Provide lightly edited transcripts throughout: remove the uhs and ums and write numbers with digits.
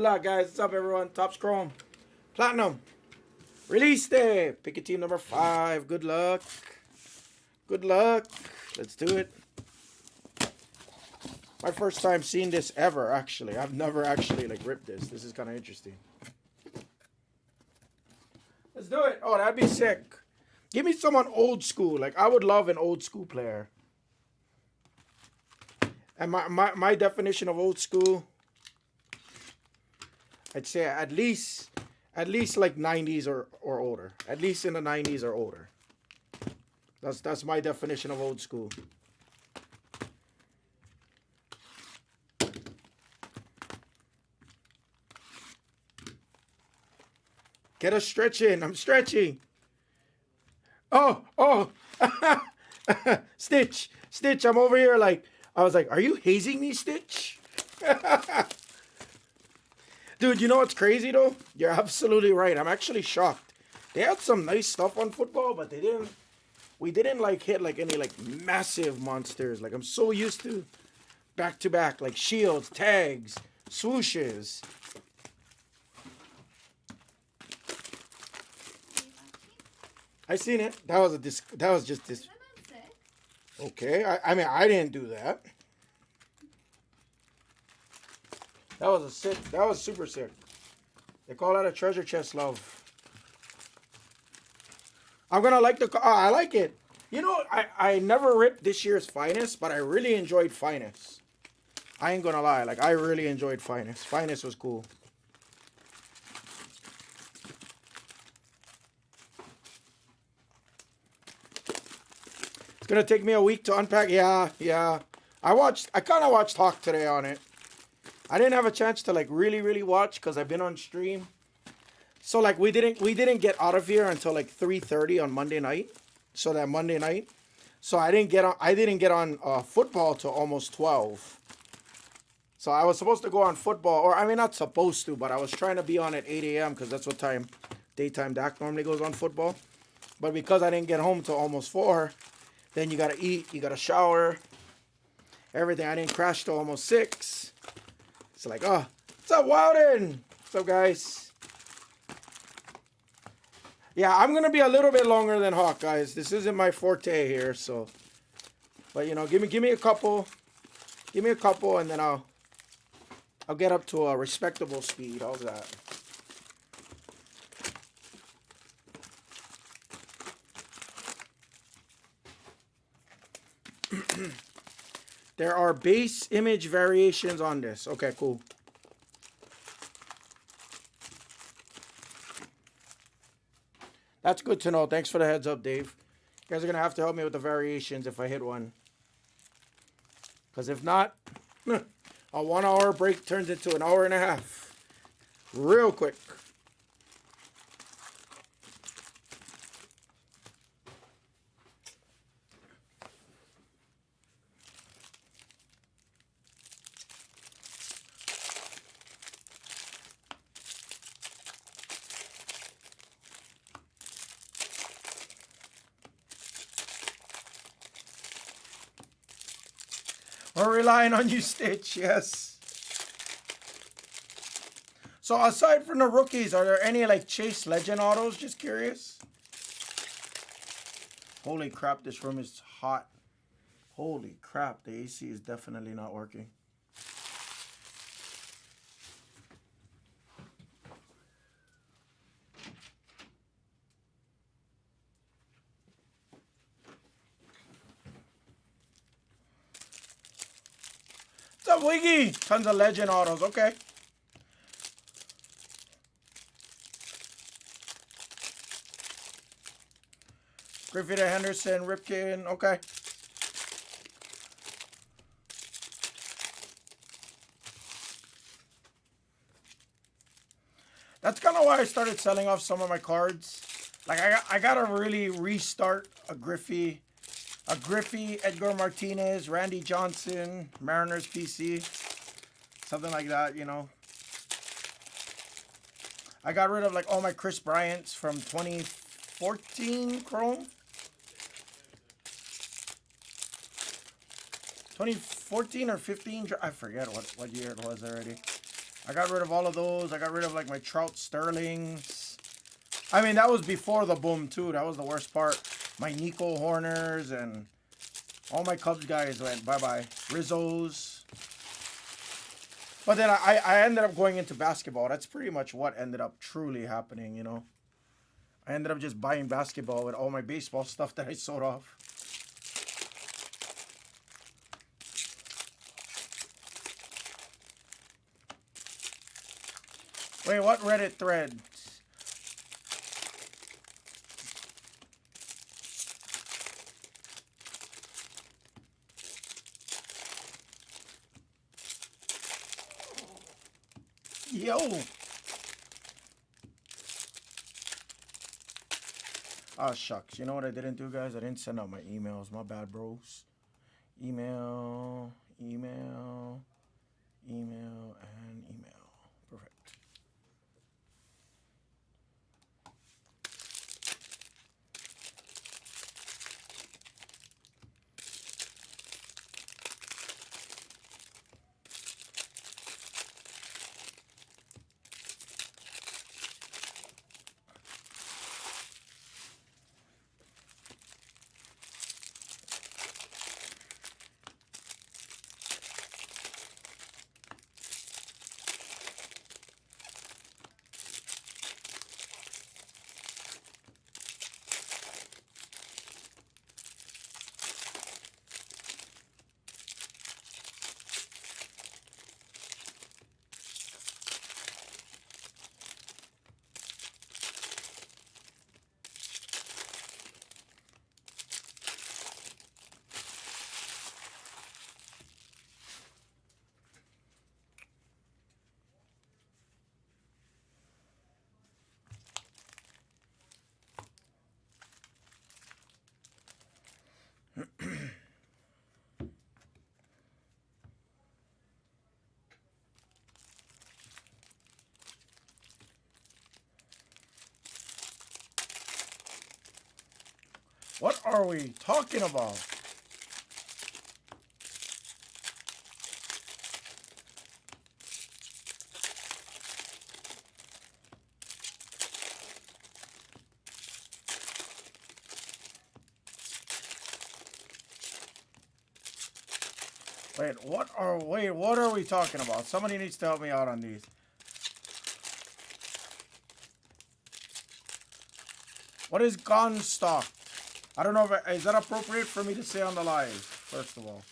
Good luck, guys. What's up, everyone? Topps Chrome. Platinum. Release day. Pick a team number 5. Good luck. Good luck. Let's do it. My first time seeing this ever, actually. I've never actually, like, ripped this. This is kind of interesting. Let's do it. Oh, that'd be sick. Give me someone old school. Like, I would love an old school player. And my definition of old school, I'd say at least like 90s or older. At least in the 90s or older. That's my definition of old school. Get a stretch in. I'm stretching. Oh. Stitch. I'm over here like, I was like, are you hazing me, Stitch? Dude, you know what's crazy though? You're absolutely right. I'm actually shocked. They had some nice stuff on football, but we didn't like hit like any like massive monsters. Like I'm so used to back to back, like shields, tags, swooshes. I seen it. That was just this. Okay, I mean I didn't do that. That was super sick. They call that a treasure chest love. I'm gonna like I like it. You know, I never ripped this year's Finest, but I really enjoyed Finest. I ain't gonna lie, like I really enjoyed Finest. Finest was cool. It's gonna take me a week to unpack. Yeah. I kind of watched Hawk today on it. I didn't have a chance to like really watch because I've been on stream. So like we didn't get out of here until like 3:30 on Monday night. So that Monday night. So I didn't get on football till almost 12. So I was supposed to go on football, or I mean not supposed to, but I was trying to be on at 8 a.m. because that's what time daytime Dak normally goes on football. But because I didn't get home till almost 4, then you gotta eat, you gotta shower, everything. I didn't crash till almost 6. It's like, oh, what's up, Wilden? What's up, guys? Yeah, I'm going to be a little bit longer than Hawk, guys. This isn't my forte here, so. But, you know, give me a couple. Give me a couple, and then I'll get up to a respectable speed. How's that? There are base image variations on this. Okay, cool. That's good to know. Thanks for the heads up, Dave. You guys are going to have to help me with the variations if I hit one. Because if not, a 1 hour break turns into an hour and a half. Real quick. We're relying on you, Stitch, yes. So aside from the rookies, are there any like Chase Legend autos? Just curious. Holy crap, this room is hot. Holy crap, the AC is definitely not working. What's up, Wiggy? Tons of Legend autos. Okay. Griffey to Henderson, Ripken. Okay. That's kind of why I started selling off some of my cards. Like I gotta really restart a Griffey, Edgar Martinez, Randy Johnson, Mariners PC, something like that, you know. I got rid of like all my Chris Bryants from 2014 Chrome. 2014 or 15, I forget what year it was already. I got rid of all of those. I got rid of like my Trout Sterlings. I mean, that was before the boom too. That was the worst part. My Nico Horners and all my Cubs guys went bye-bye. Rizzos. But then I ended up going into basketball. That's pretty much what ended up truly happening, you know. I ended up just buying basketball with all my baseball stuff that I sold off. Wait, what Reddit thread? Yo! Oh, shucks. You know what I didn't do, guys? I didn't send out my emails. My bad, bros. Email, email, email, and email. Perfect. What are we talking about? What are we talking about? Somebody needs to help me out on these. What is gone stock? I don't know if is that appropriate for me to say on the live, first of all.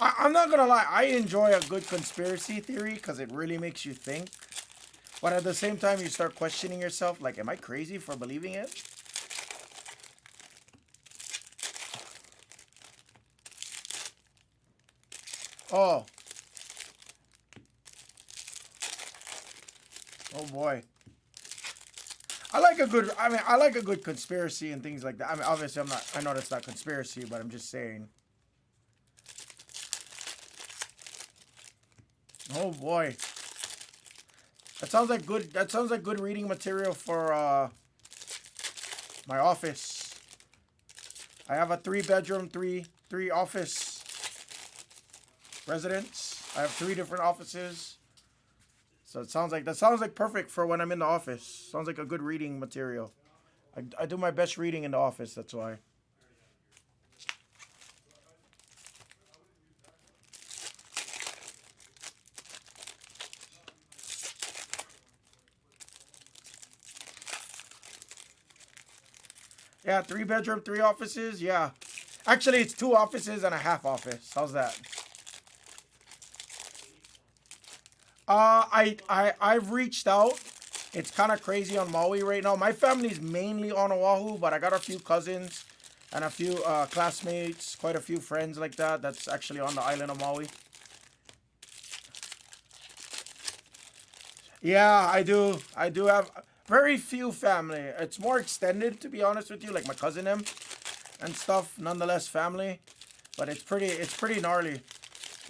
I'm not gonna lie, I enjoy a good conspiracy theory because it really makes you think. But at the same time, you start questioning yourself, like, am I crazy for believing it? Oh. Oh boy. I like a good conspiracy and things like that. I mean, obviously I know that's not conspiracy, but I'm just saying. Oh boy. That sounds like good reading material for my office. I have a 3-bedroom, three office residence. I have 3 different offices. So that sounds like perfect for when I'm in the office. Sounds like a good reading material. I do my best reading in the office, that's why. Yeah, 3-bedroom, 3 offices. Yeah. Actually, it's 2 offices and a half office. How's that? I've reached out. It's kind of crazy on Maui right now. My family's mainly on Oahu, but I got a few cousins and a few classmates, quite a few friends like that. That's actually on the island of Maui. Yeah, I do. I do have very few family. It's more extended, to be honest with you, like my cousin them and stuff. Nonetheless, family, but it's pretty gnarly.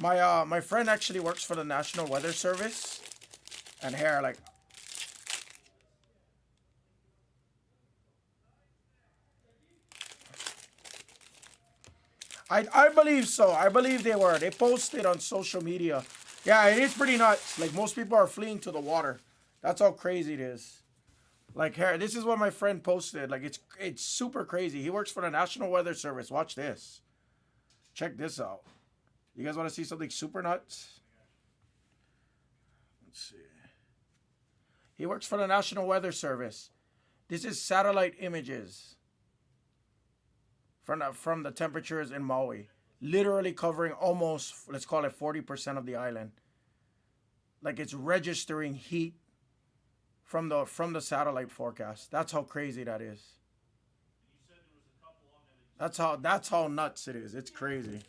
My friend actually works for the National Weather Service, and here like I believe so. I believe they were. They posted on social media. Yeah, it is pretty nuts. Like, most people are fleeing to the water. That's how crazy it is. Like, here, this is what my friend posted. Like, it's super crazy. He works for the National Weather Service. Watch this. Check this out. You guys want to see something super nuts? Let's see. He works for the National Weather Service. This is satellite images from the temperatures in Maui. Literally covering almost, let's call it 40% of the island. Like, it's registering heat from the satellite forecast. That's how crazy that is. That's how nuts it is. It's crazy.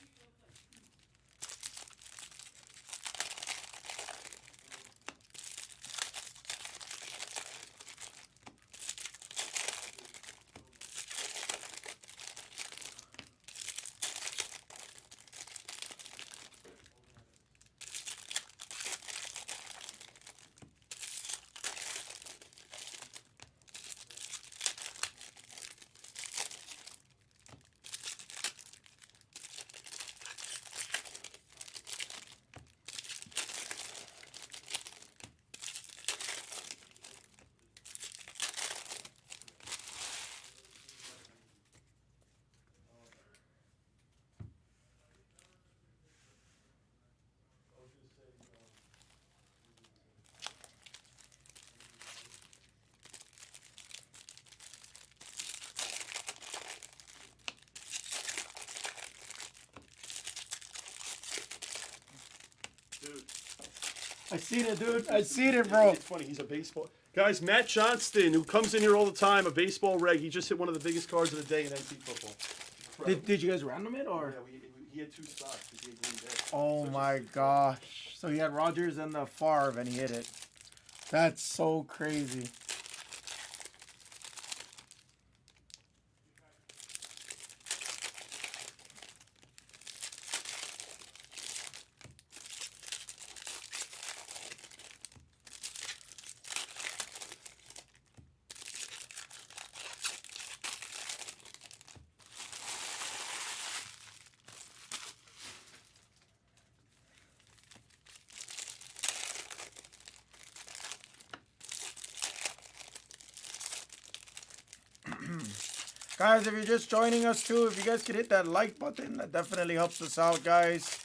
I seen it, dude. I seen it, bro. It's funny. He's a baseball. Guys, Matt Johnston, who comes in here all the time, a baseball reg. He just hit one of the biggest cards of the day in NC football. Did you guys random it, or? Yeah, he had 2 spots. He had Green Bay. Oh my gosh. So he had Rogers and the Favre and he hit it. That's so crazy. Guys, if you're just joining us too, if you guys could hit that like button, that definitely helps us out, guys.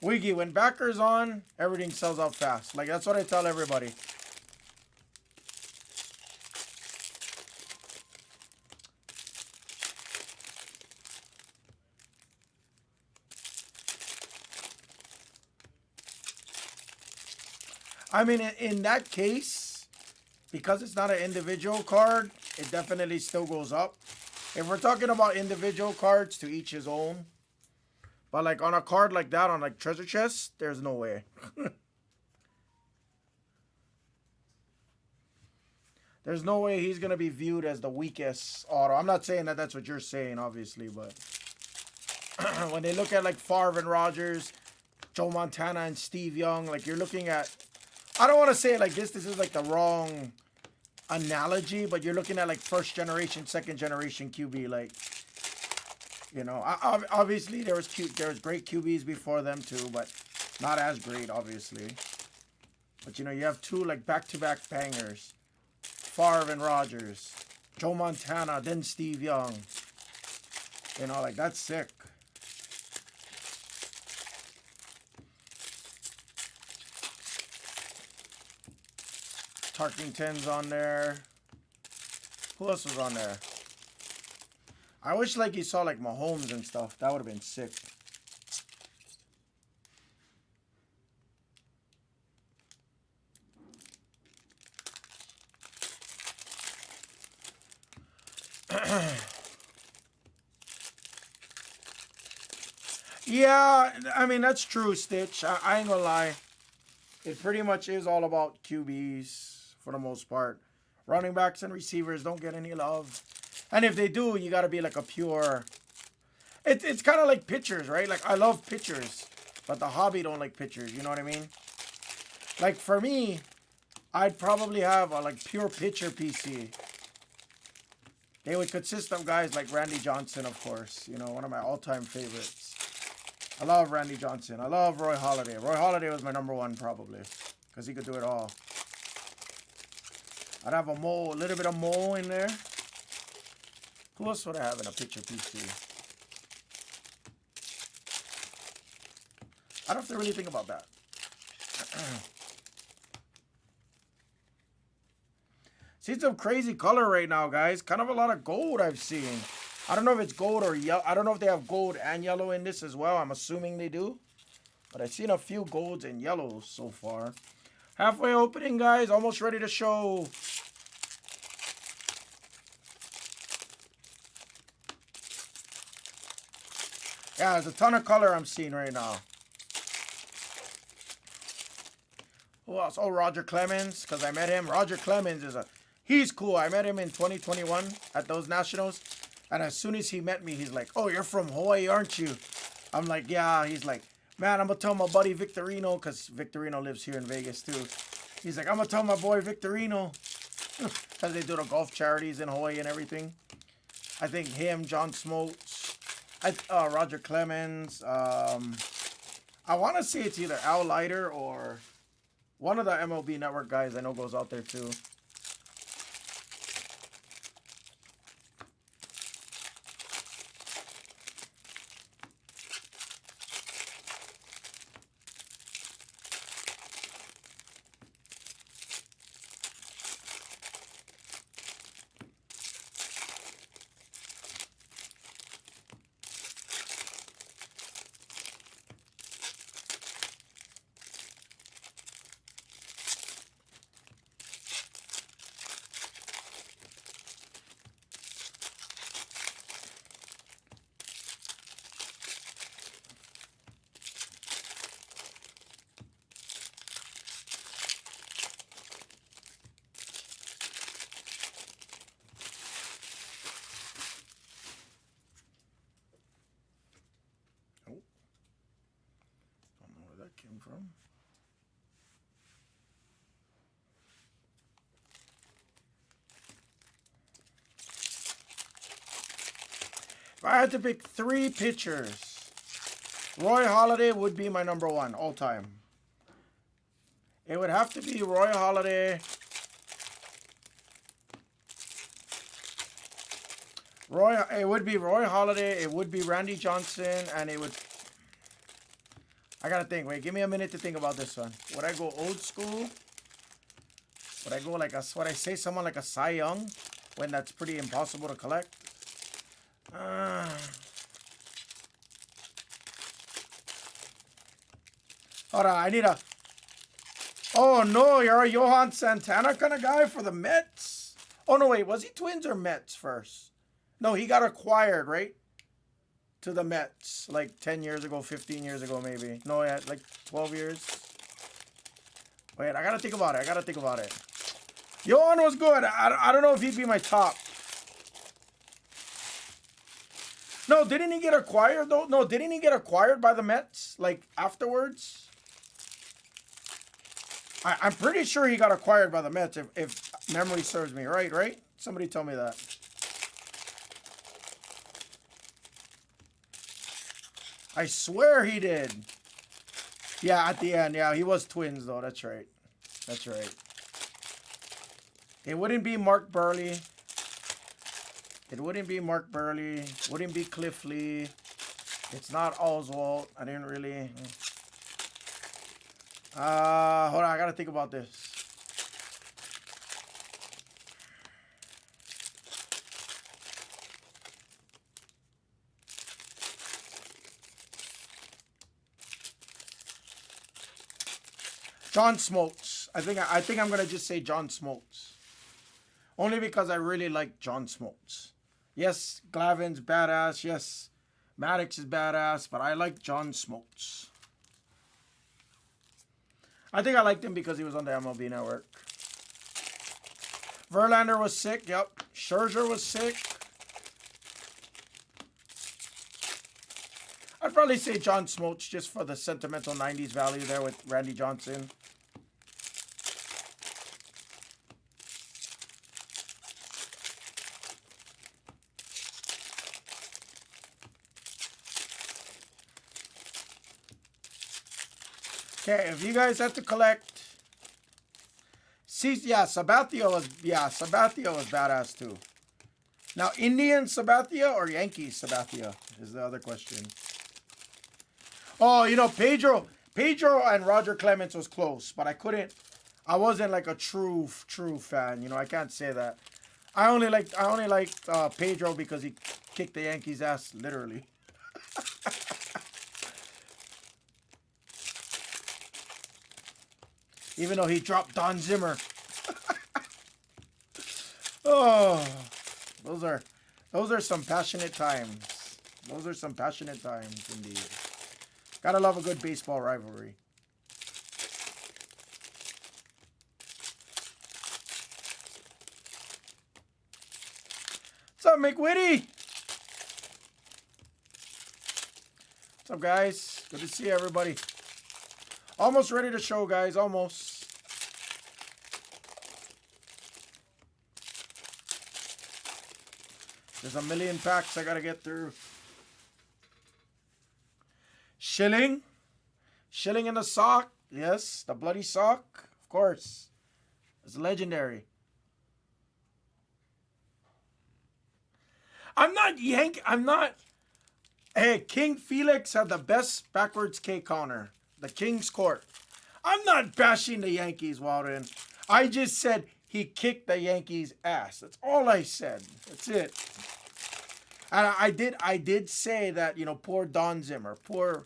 Wiggy, when backer's on, everything sells out fast. Like, that's what I tell everybody. I mean, in that case, because it's not an individual card, it definitely still goes up. If we're talking about individual cards, to each his own. But like on a card like that, on like Treasure Chest, there's no way. There's no way he's going to be viewed as the weakest auto. I'm not saying that that's what you're saying, obviously, but when they look at like Favre and Rogers, Joe Montana and Steve Young, like you're looking at, I don't want to say it like this is like the wrong analogy, but you're looking at like first generation, second generation QB. Like, you know, obviously there was great QBs before them too, but not as great, obviously. But you know, you have 2 like back-to-back bangers, Favre and Rogers, Joe Montana, then Steve Young. You know, like that's sick. Tarkington's on there. Who else was on there? I wish like you saw like Mahomes and stuff. That would have been sick. Yeah, I mean, that's true, Stitch. I ain't gonna lie. It pretty much is all about QBs for the most part. Running backs and receivers don't get any love. And if they do, you got to be like a pure... It's kind of like pitchers, right? Like, I love pitchers, but the hobby don't like pitchers. You know what I mean? Like, for me, I'd probably have a like pure pitcher PC. They would consist of guys like Randy Johnson, of course. You know, one of my all-time favorites. I love Randy Johnson. I love Roy Halladay. Roy Halladay was my number one probably because he could do it all. I'd have a little bit of Mo in there. Who else would I have in a picture PC? I don't have to really think about that. See some crazy color right now, guys. Kind of a lot of gold I've seen. I don't know if it's gold or yellow. I don't know if they have gold and yellow in this as well. I'm assuming they do. But I've seen a few golds and yellows so far. Halfway opening, guys. Almost ready to show. Yeah, there's a ton of color I'm seeing right now. Who else? Oh, Roger Clemens, because I met him. Roger Clemens he's cool. I met him in 2021 at those Nationals. And as soon as he met me, he's like, oh, you're from Hawaii, aren't you? I'm like, yeah. He's like, man, I'm going to tell my buddy Victorino, because Victorino lives here in Vegas too. He's like, I'm going to tell my boy Victorino. Because they do the golf charities in Hawaii and everything. I think him, John Smoltz, Roger Clemens. I want to say it's either Al Leiter or one of the MLB Network guys I know goes out there too. Came from. If I had to pick 3 pitchers, Roy Halladay would be my number one all time. It would have to be Roy Halladay. It would be Roy Halladay. It would be Randy Johnson, and it would. I gotta think. Wait, give me a minute to think about this one. Would I go old school? Would I go like would I say someone like a Cy Young when that's pretty impossible to collect? Hold on, I need a. Oh no, you're a Johan Santana kind of guy for the Mets. Oh no, wait, was he Twins or Mets first? No, he got acquired, right? To the Mets like 10 years ago, 15 years ago, maybe. No, yeah, like 12 years. Wait, I gotta think about it. Johan was good. I don't know if he'd be my top. No, didn't he get acquired though? No, didn't he get acquired by the Mets like afterwards? I'm pretty sure he got acquired by the Mets if memory serves me right? Somebody tell me that. I swear he did. Yeah, at the end. Yeah, he was Twins, though. That's right. It wouldn't be Mark Burley. Wouldn't be Cliff Lee. It's not Oswalt. I didn't really. Hold on. I got to think about this. John Smoltz. I think I'm gonna just say John Smoltz. Only because I really like John Smoltz. Yes, Glavin's badass. Yes, Maddox is badass. But I like John Smoltz. I think I liked him because he was on the MLB Network. Verlander was sick. Yep. Scherzer was sick. I'd probably say John Smoltz just for the sentimental 90s value there with Randy Johnson. Okay, if you guys have to collect. See, yeah, Sabathia was badass too. Now, Indian Sabathia or Yankee Sabathia is the other question. Oh, you know, Pedro and Roger Clemens was close, but I wasn't like a true fan. You know, I can't say that. I only liked Pedro because he kicked the Yankees' ass, literally. Even though he dropped Don Zimmer. Oh, those are some passionate times. Those are some passionate times indeed. Gotta love a good baseball rivalry. What's up, McWitty? What's up, guys? Good to see everybody. Almost ready to show, guys. Almost. There's a million packs I gotta get through. Schilling in the sock. Yes, the bloody sock. Of course. It's legendary. I'm not. Hey, King Felix had the best backwards K counter. The King's Court. I'm not bashing the Yankees, Walden. I just said he kicked the Yankees' ass. That's all I said. That's it. And I did say that, you know, poor Don Zimmer. Poor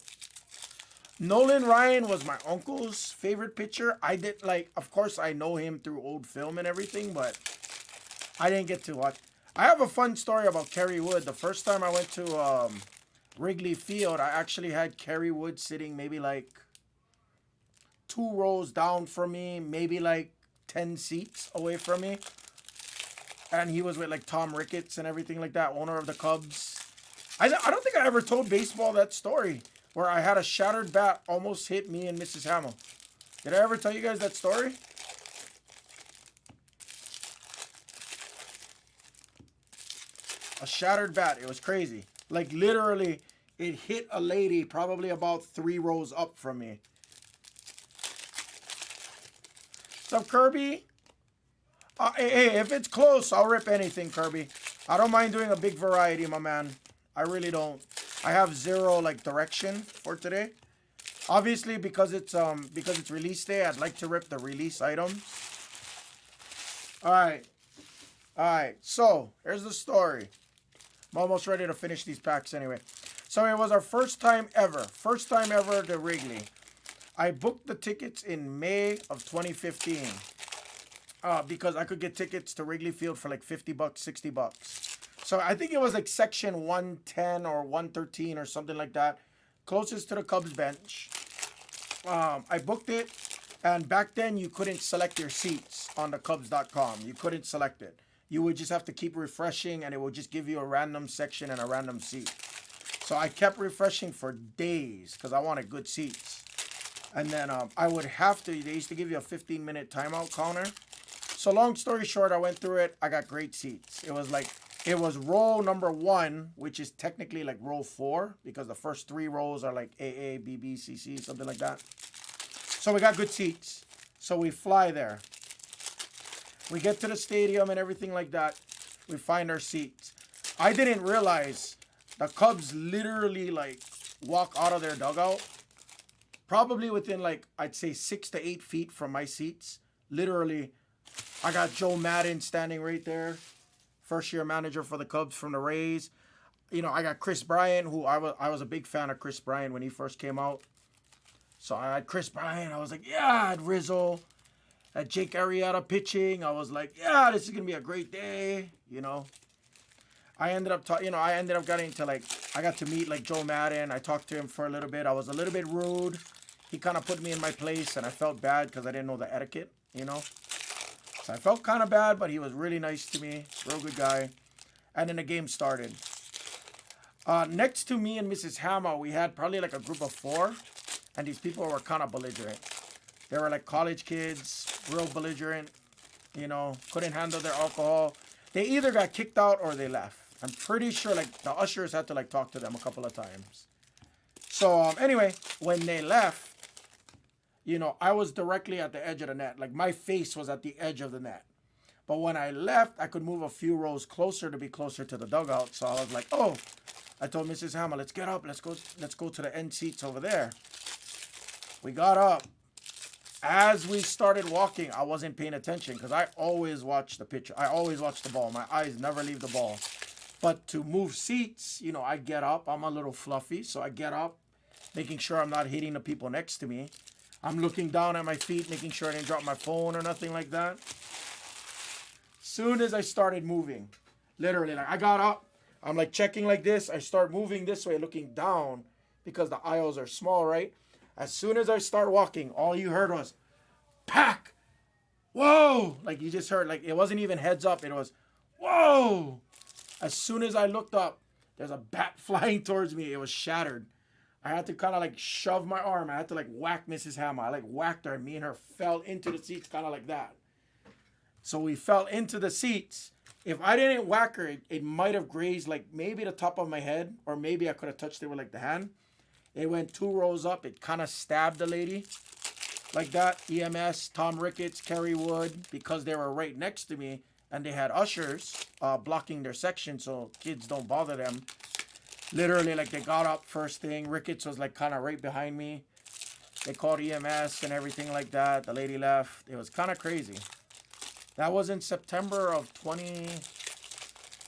Nolan Ryan was my uncle's favorite pitcher. Of course, I know him through old film and everything, but I didn't get to watch. I have a fun story about Kerry Wood. The first time I went to Wrigley Field, I actually had Kerry Wood sitting maybe like 2 rows down from me, maybe like 10 seats away from me. And he was with like Tom Ricketts and everything like that, owner of the Cubs. I don't think I ever told baseball that story where I had a shattered bat almost hit me and Mrs. Hamill. Did I ever tell you guys that story? A shattered bat. It was crazy. Like literally, it hit a lady probably about 3 rows up from me. What's up, Kirby? Hey, if it's close, I'll rip anything, Kirby. I don't mind doing a big variety, my man. I really don't. I have zero like direction for today. Obviously, because it's release day, I'd like to rip the release items. All right. So here's the story. I'm almost ready to finish these packs anyway. So it was our first time ever to Wrigley. I booked the tickets in May of 2015 because I could get tickets to Wrigley Field for like $50, $60. So I think it was like section 110 or 113 or something like that, closest to the Cubs bench. I booked it, and back then you couldn't select your seats on the Cubs.com. You couldn't select it. You would just have to keep refreshing, and it would just give you a random section and a random seat. So I kept refreshing for days because I wanted good seats. And then I would have to, they used to give you a 15-minute timeout counter. So long story short, I went through it. I got great seats. It was row number 1, which is technically like row 4 because the first 3 rows are like AA, BB, CC, something like that. So we got good seats. So we fly there. We get to the stadium and everything like that. We find our seats. I didn't realize the Cubs literally like walk out of their dugout. Probably within like, I'd say 6 to 8 feet from my seats. Literally, I got Joe Madden standing right there. First year manager for the Cubs from the Rays. You know, I got Chris Bryant, who I was a big fan of Chris Bryant when he first came out. So I had Chris Bryant. I was like, yeah, I had Rizzo. I had Jake Arrieta pitching. I was like, yeah, this is going to be a great day, you know. I ended up getting to like, I got to meet like Joe Madden. I talked to him for a little bit. I was a little bit rude. He kind of put me in my place, and I felt bad because I didn't know the etiquette, you know. So I felt kind of bad, but he was really nice to me. Real good guy. And then the game started. Next to me and Mrs. Hama, we had probably like a group of 4. And these people were kind of belligerent. They were like college kids, real belligerent. You know, couldn't handle their alcohol. They either got kicked out or they left. I'm pretty sure like the ushers had to like talk to them a couple of times. So anyway, when they left, you know, I was directly at the edge of the net. Like my face was at the edge of the net. But when I left, I could move a few rows closer to be closer to the dugout. So I was like, oh, I told Mrs. Hammer, let's get up. Let's go to the end seats over there. We got up. As we started walking, I wasn't paying attention because I always watch the pitcher. I always watch the ball. My eyes never leave the ball. But to move seats, you know, I get up. I'm a little fluffy, so I get up, making sure I'm not hitting the people next to me. I'm looking down at my feet, making sure I didn't drop my phone or nothing like that. Soon as I started moving, literally, like I got up, I'm like checking like this. I start moving this way, looking down because the aisles are small, right? As soon as I start walking, all you heard was, pack! Whoa! Like you just heard, like it wasn't even heads up. It was, whoa! As soon as I looked up, there's a bat flying towards me. It was shattered. I had to kind of like shove my arm. I had to like whack Mrs. Hammer. I like whacked her, and me and her fell into the seats kind of like that. So we fell into the seats. If I didn't whack her, it might have grazed like maybe the top of my head, or maybe I could have touched it with like the hand. It went 2 rows up. It kind of stabbed the lady like that. EMS, Tom Ricketts, Kerry Wood, because they were right next to me, and they had ushers blocking their section so kids don't bother them. Literally, like they got up first thing. Ricketts was like kind of right behind me. They called EMS and everything like that. The lady left. It was kind of crazy. That was in September of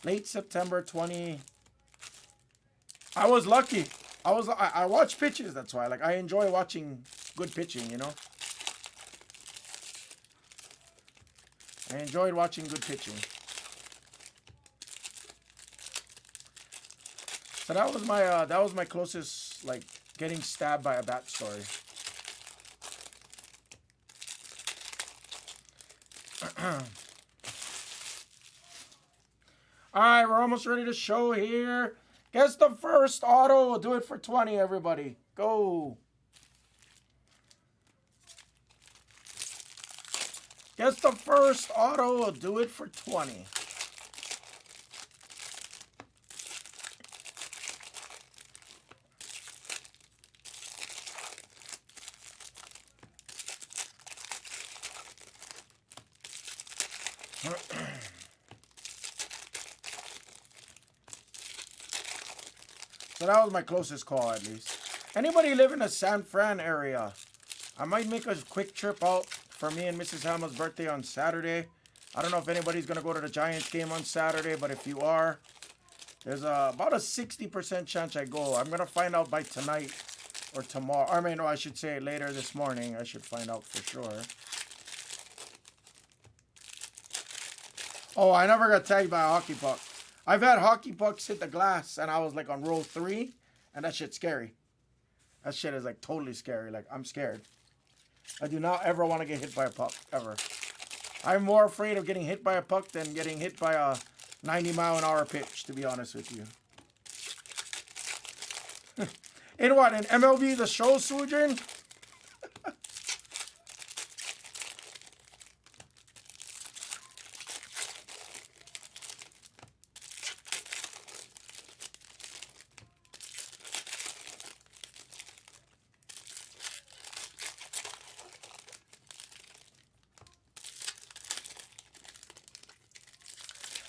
late September 20. I was lucky. I watch pitches, that's why. Like I enjoy watching good pitching, you know. I enjoyed watching good pitching. So that was my closest like getting stabbed by a bat story. All right, we're almost ready to show here. Guess the first auto. We'll do it for 20, everybody. Go. Guess the first auto. We'll do it for 20. So that was my closest call, at least. Anybody live in the San Fran area? I might make a quick trip out for me and Mrs. Hammer's birthday on Saturday. I don't know if anybody's going to go to the Giants game on Saturday, but if you are, there's about a 60% chance I go. I'm going to find out by tonight or tomorrow. I mean, no, I should say later this morning. I should find out for sure. Oh, I never got tagged by a hockey puck. I've had hockey pucks hit the glass, and I was like on row 3, and that shit's scary. That shit is like totally scary. Like, I'm scared. I do not ever want to get hit by a puck, ever. I'm more afraid of getting hit by a puck than getting hit by a 90-mile-an-hour pitch, to be honest with you. In what? In MLB The Show, Sujin?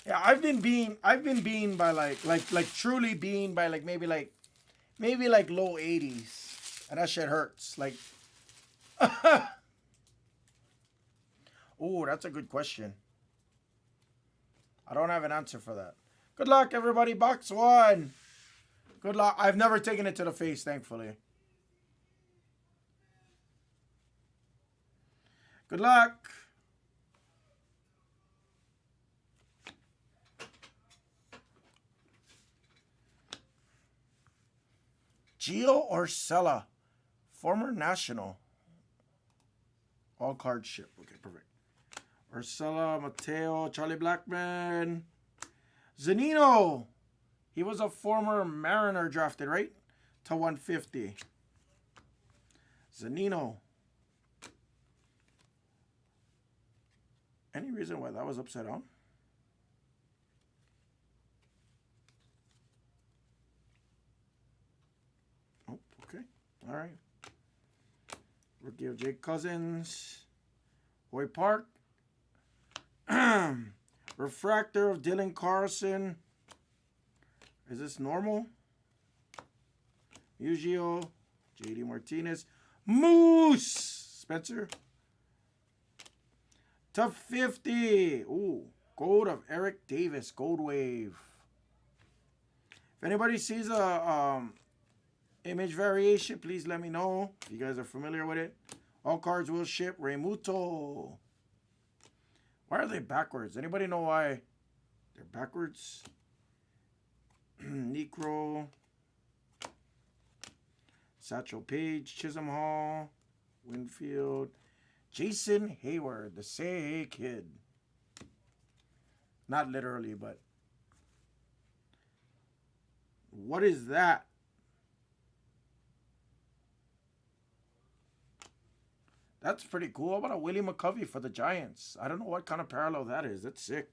Yeah, I've been being by like truly being by like maybe like low 80s, and that shit hurts. Like, oh, that's a good question. I don't have an answer for that. Good luck, everybody. Box 1. Good luck. I've never taken it to the face, thankfully. Good luck. Gio Urshela, former national. All cards ship. Okay, perfect. Urshela, Mateo, Charlie Blackman. Zunino. He was a former Mariner drafted, right? To 150. Zunino. Any reason why that was upside down? Oh, okay. All right. Rookie of Jake Cousins. Hoy Park. Refractor of Dylan Carlson. Is this normal? Ugio. JD Martinez. Moose. Spencer. To 50. Ooh. Gold of Eric Davis. Gold Wave. If anybody sees a image variation, please let me know. If you guys are familiar with it. All cards will ship. Raymuto. Why are they backwards? Anybody know why they're backwards? Necro. Satchel Paige. Chisholm Hall. Winfield. Jason Hayward. The Say Kid. Not literally, but. What is that? That's pretty cool. How about a Willie McCovey for the Giants? I don't know what kind of parallel that is. That's sick.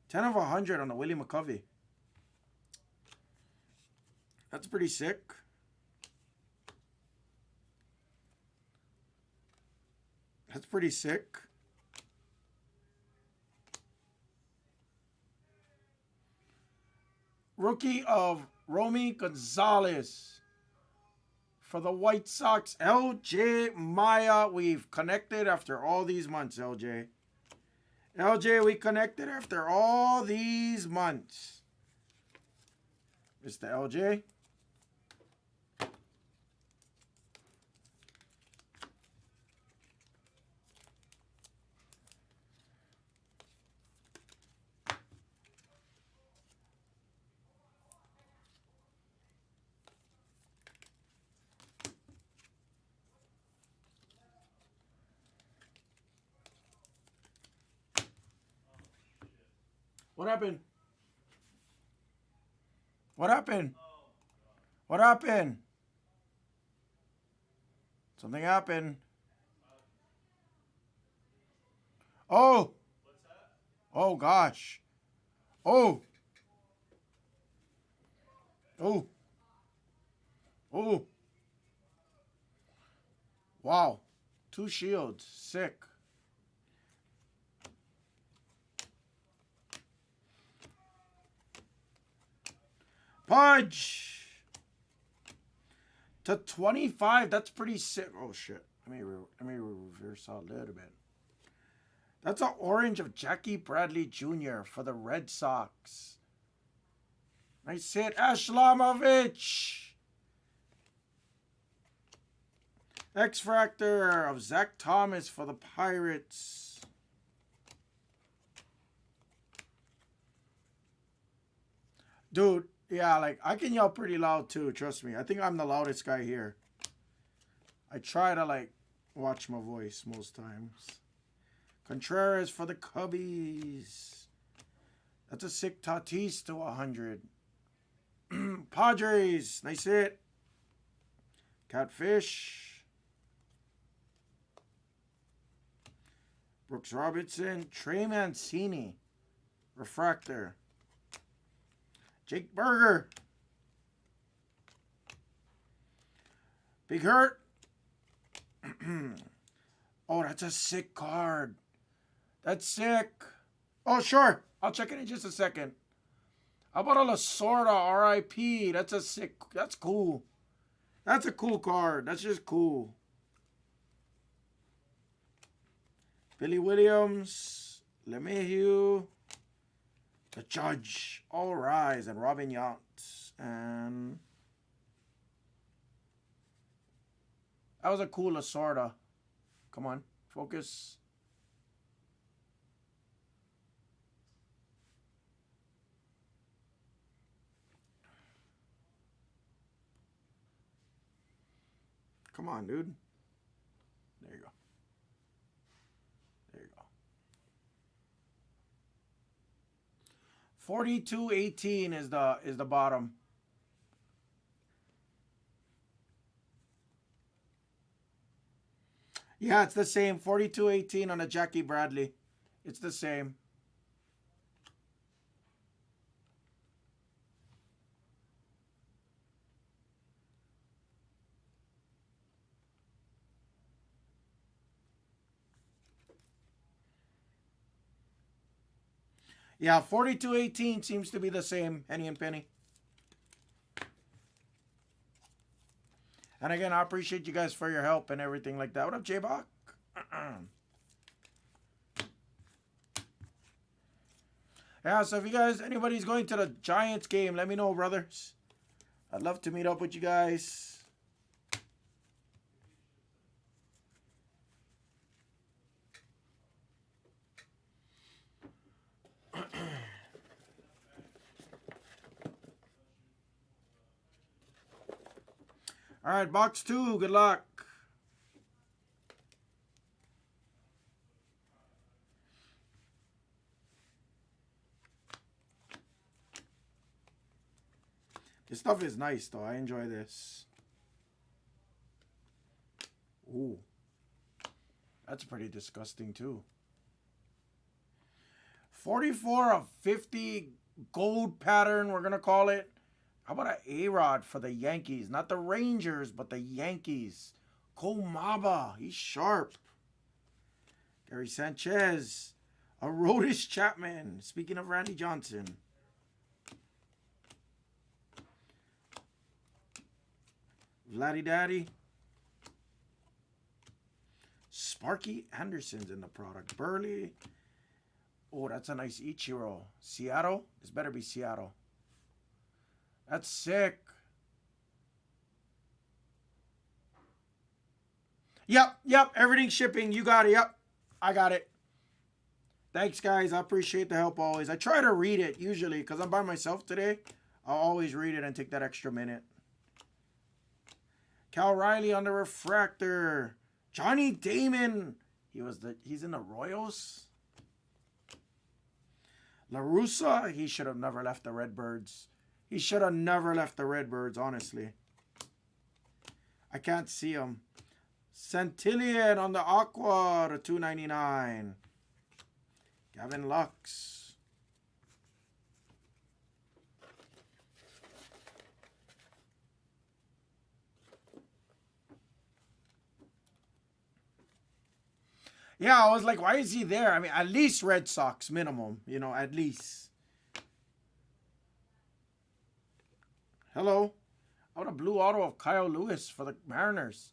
10 of 100 on a Willie McCovey. That's pretty sick. That's pretty sick. Rookie of Romy Gonzalez. For the White Sox, LJ Maya. We've connected after all these months, LJ. LJ, we connected after all these months. Mr. LJ. What happened? What happened? What happened? Something happened. Oh. Oh, gosh. Oh. Oh. Oh. Wow. 2 shields. Sick. Pudge. To 25. That's pretty sick. Oh, shit. Let me reverse out a little bit. That's an orange of Jackie Bradley Jr. for the Red Sox. Nice hit. Ashlamovich. X-Fractor of Zach Thomas for the Pirates. Dude, yeah, like, I can yell pretty loud, too. Trust me. I think I'm the loudest guy here. I try to, like, watch my voice most times. Contreras for the Cubbies. That's a sick Tatis to 100. Padres. Nice hit. Catfish. Brooks Robinson. Trey Mancini. Refractor. Jake Burger. Big Hurt. Oh, that's a sick card. That's sick. Oh, sure. I'll check it in just a second. How about a Lasorda RIP? That's a sick. That's cool. That's a cool card. That's just cool. Billy Williams. LeMahieu. The Judge. All Rise. And Robin Yount. And that was a cool Lasorda. Come on. Focus. Come on, dude. There you go. There you go. 42-18 is the bottom. Yeah, it's the same. 42-18 on a Jackie Bradley. It's the same. Yeah, 42.18 seems to be the same, Henny and Penny. And again, I appreciate you guys for your help and everything like that. What up, J-Bach? Yeah, so if you guys, anybody's going to the Giants game, let me know, brothers. I'd love to meet up with you guys. All right, box 2. Good luck. This stuff is nice, though. I enjoy this. Ooh. That's pretty disgusting, too. 44 of 50 gold pattern, we're going to call it. How about an A-Rod for the Yankees? Not the Rangers, but the Yankees. Cole Maba, he's sharp. Gary Sanchez. A Aroldis Chapman. Speaking of Randy Johnson. Vladdy Daddy. Sparky Anderson's in the product. Burley. Oh, that's a nice Ichiro. Seattle? This better be Seattle. That's sick. Yep. Everything's shipping. You got it. Yep. I got it. Thanks, guys. I appreciate the help always. I try to read it usually because I'm by myself today. I'll always read it and take that extra minute. Cal Riley on the refractor. Johnny Damon. He's in the Royals. La Russa. He should have never left the Redbirds. He should have never left the Redbirds, honestly. I can't see him. Santillan on the Aqua to $2.99. Gavin Lux. Yeah, I was like, why is he there? I mean, at least Red Sox minimum, you know, at least. Hello. I want a blue auto of Kyle Lewis for the Mariners.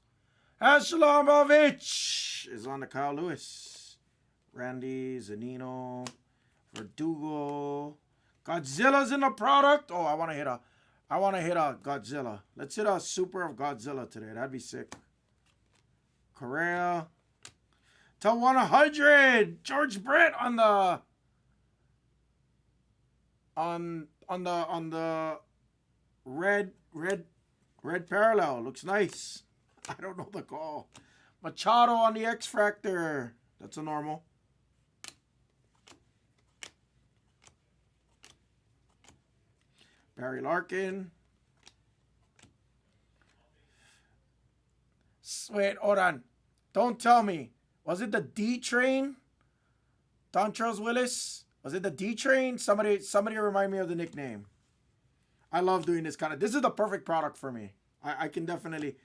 Ashlomovich is on the Kyle Lewis. Randy, Zanino, Verdugo. Godzilla's in the product. Oh, I want to hit a Godzilla. Let's hit a super of Godzilla today. That'd be sick. Correa. To 100. George Brett on the red parallel. Looks nice. I don't know the call. Machado on the X-Fractor. That's a normal. Barry Larkin. Wait, hold on. Don't tell me. Was it the D train? Dontrelle Willis? Was it the D train? Somebody remind me of the nickname. I love doing this kind of. This is the perfect product for me. I can definitely.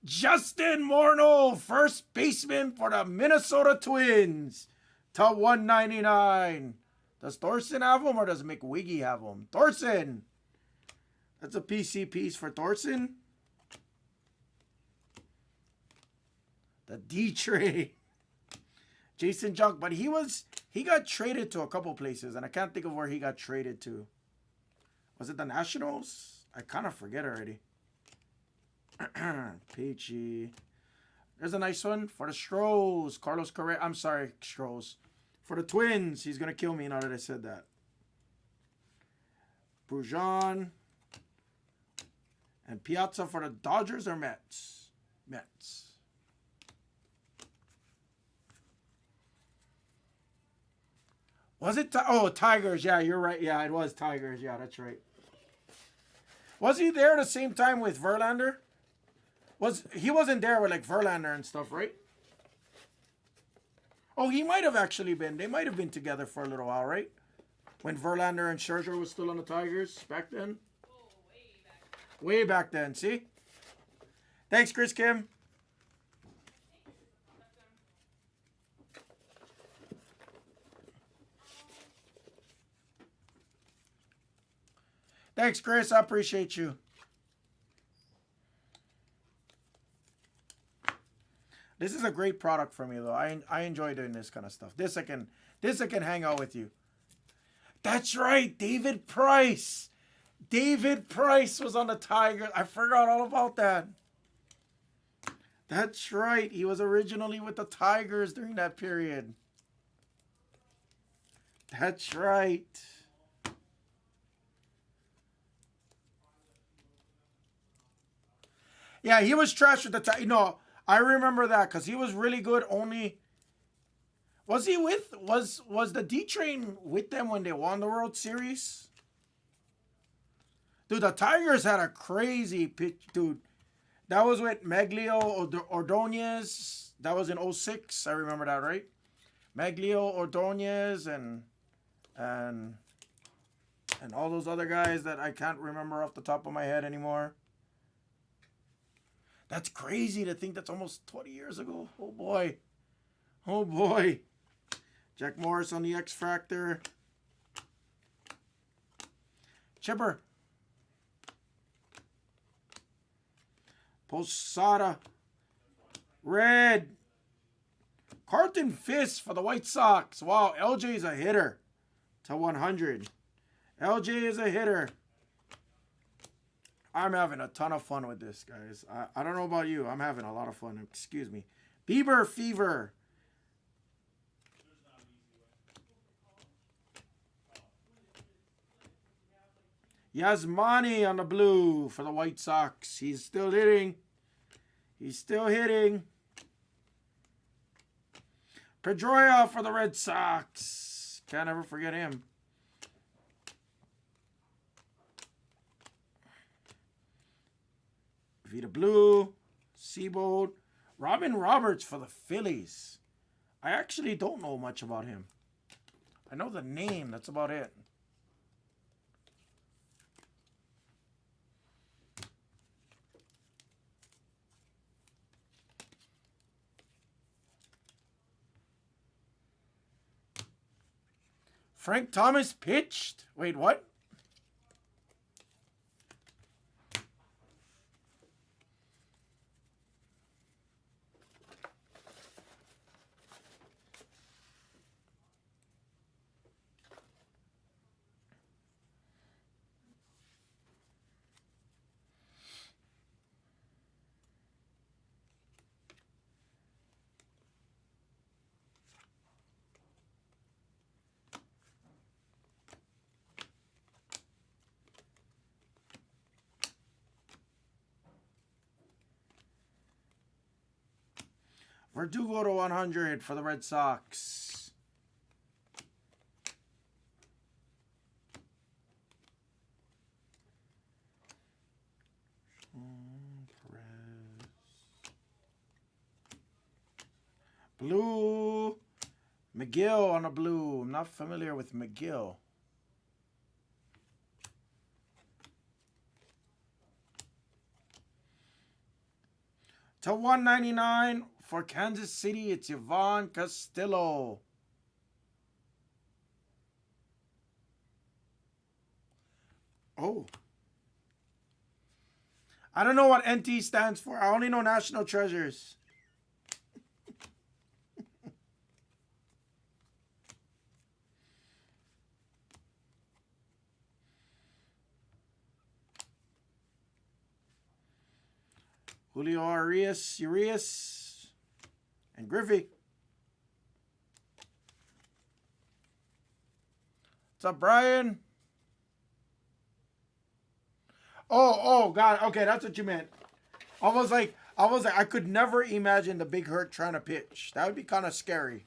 Justin Morneau, first baseman for the Minnesota Twins, to $199. Does Thorson have him or does McWiggy have him? Thorson. That's a PC piece for Thorson. The D train. Jason Junk, but he got traded to a couple places, and I can't think of where he got traded to. Was it the Nationals? I kind of forget already. Peachy. There's a nice one for the Stros. Carlos Correa. I'm sorry, Stros. For the Twins. He's going to kill me now that I said that. Brujan. And Piazza for the Dodgers or Mets? Mets. Was it? Tigers. Yeah, you're right. Yeah, it was Tigers. Yeah, that's right. Was he there at the same time with Verlander? He wasn't there with like Verlander and stuff, right? Oh, he might have actually been. They might have been together for a little while, right? When Verlander and Scherzer was still on the Tigers back then. Oh, way back then. See? Thanks, Chris Kim. Thanks, Chris. I appreciate you. This is a great product for me, though. I enjoy doing this kind of stuff. This I can hang out with you. That's right, David Price. David Price was on the Tigers. I forgot all about that. That's right. He was originally with the Tigers during that period. That's right. Yeah, he was trash with the Tigers. No, I remember that because he was really good. Only was he with was the D Train with them when they won the World Series? Dude, the Tigers had a crazy pitch, dude. That was with Meglio Ordonez. That was in 06. I remember that, right? Meglio Ordonez and all those other guys that I can't remember off the top of my head anymore. That's crazy to think that's almost 20 years ago. Oh, boy. Oh, boy. Jack Morris on the X Factor. Chipper. Posada. Red. Carlton Fisk for the White Sox. Wow, LJ is a hitter. To 100. LJ is a hitter. I'm having a ton of fun with this, guys. I don't know about you. I'm having a lot of fun. Excuse me. Bieber Fever. Yasmani on the blue for the White Sox. He's still hitting. He's still hitting. Pedroia for the Red Sox. Can't ever forget him. Vita Blue. Seabold. Robin Roberts for the Phillies. I actually don't know much about him. I know the name. That's about it. Frank Thomas pitched. Wait, what? Verdugo to 100 for the Red Sox. Blue. McGill on a blue. I'm not familiar with McGill. To 199 for Kansas City, it's Yvonne Castillo. Oh. I don't know what NT stands for. I only know National Treasures. Julio Urias, and Griffey. What's up, Brian? Oh, God. Okay, that's what you meant. I was like, I could never imagine the Big Hurt trying to pitch. That would be kind of scary.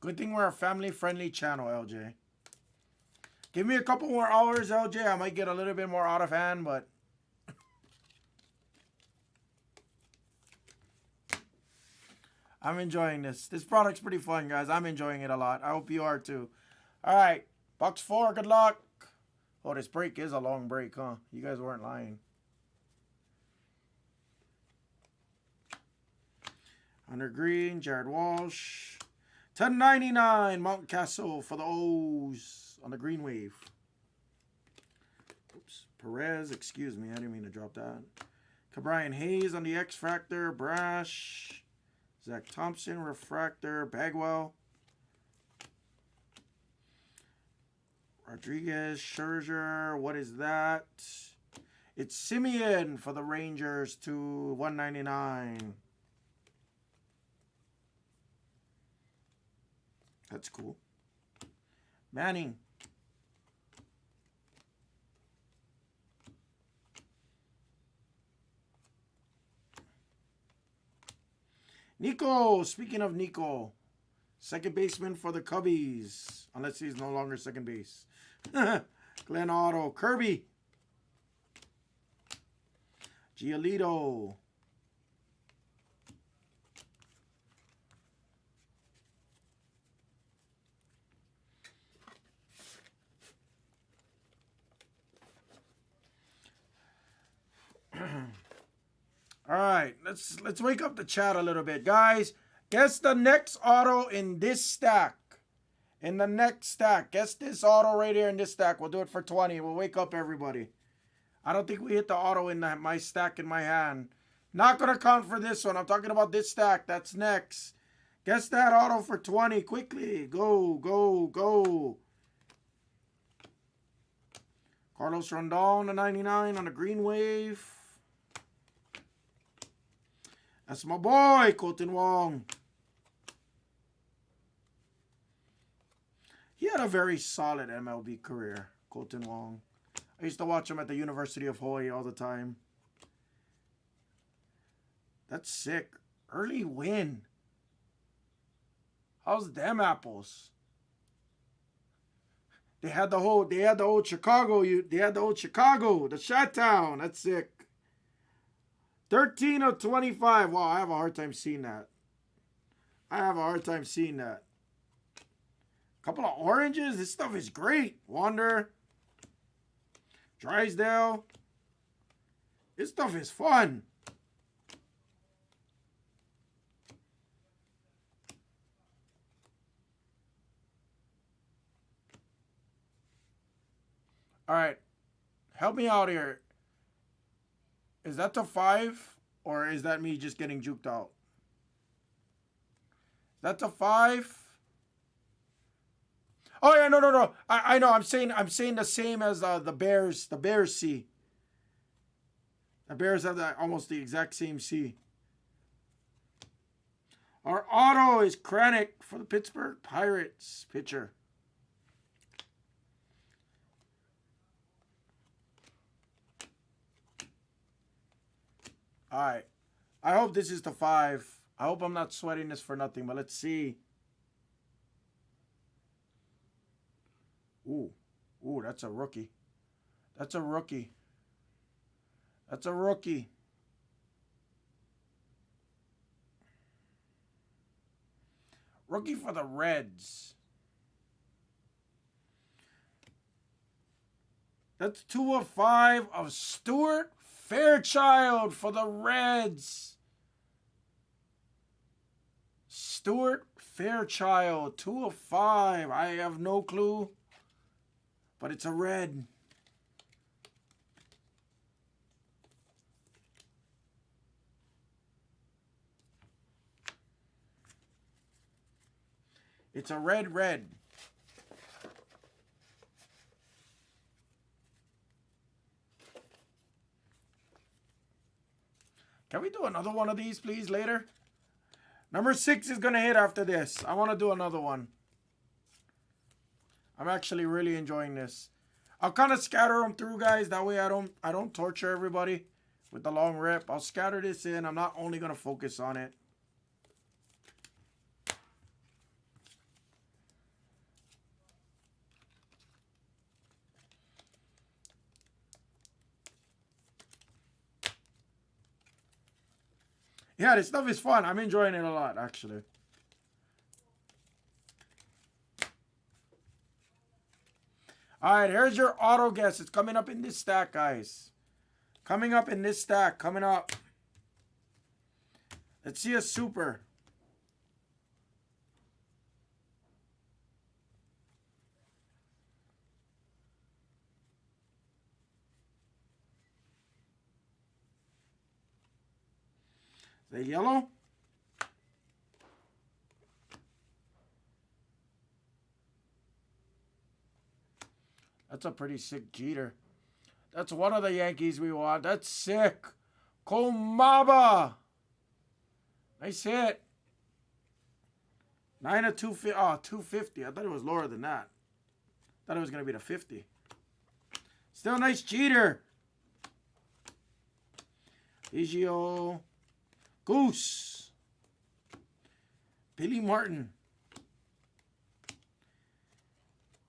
Good thing we're a family-friendly channel, LJ. Give me a couple more hours, LJ. I might get a little bit more out of hand, but... I'm enjoying this. This product's pretty fun, guys. I'm enjoying it a lot. I hope you are too. All right. Box 4, good luck. Oh, this break is a long break, huh? You guys weren't lying. Under green, Jared Walsh. 10.99, Mountcastle for the O's on the green wave. Oops. Perez, excuse me. I didn't mean to drop that. Cabrian Hayes on the X Factor. Brash. Zach Thompson, Refractor. Bagwell. Rodriguez, Scherzer. What is that? It's Simeon for the Rangers to 199. That's cool. Manning. Nico. Speaking of Nico. Second baseman for the Cubbies. Unless he's no longer second base. Glenn Otto. Kirby. Giolito. All right, let's wake up the chat a little bit, guys. Guess the next auto in this stack. In the next stack, guess this auto right here in this stack. We'll do it for 20. We'll wake up everybody. I don't think we hit the auto in my stack in my hand. Not gonna count for this one. I'm talking about this stack. That's next. Guess that auto for 20 quickly. Go, go, go. Carlos Rondon to 99 on the green wave. That's my boy, Colton Wong. He had a very solid MLB career, Colton Wong. I used to watch him at the University of Hawaii all the time. That's sick. Early win. How's them apples? They had the old Chicago, the Chi-Town. That's sick. 13 of 25. Wow, I have a hard time seeing that. Couple of oranges. This stuff is great. Wander. Drysdale. This stuff is fun. All right. Help me out here. Is that the 5? Or is that me just getting juked out? Is that the 5? Oh yeah, no. I know. I'm saying the same as the Bears. The Bears C. The Bears have almost the exact same C. Our auto is Kranick for the Pittsburgh Pirates pitcher. All right. I hope this is the 5. I hope I'm not sweating this for nothing, but let's see. Ooh, that's a rookie. That's a rookie. Rookie for the Reds. That's 2 of 5 of Stuart Fairchild for the Reds. Stuart Fairchild, 2 of 5. I have no clue, but it's a red. It's a red. Can we do another one of these, please, later? Number 6 is going to hit after this. I want to do another one. I'm actually really enjoying this. I'll kind of scatter them through, guys. That way I don't torture everybody with the long rip. I'll scatter this in. I'm not only going to focus on it. Yeah, this stuff is fun. I'm enjoying it a lot, actually. All right, here's your auto guess. It's coming up in this stack, guys. Coming up in this stack. Coming up. Let's see a super. Is that yellow? That's a pretty sick Jeter. That's one of the Yankees we want. That's sick. Komaba. Nice hit. 9 of 250. Oh, 250. I thought it was lower than that. Thought it was going to be the 50. Still nice Jeter. Biggio. Goose. Billy Martin.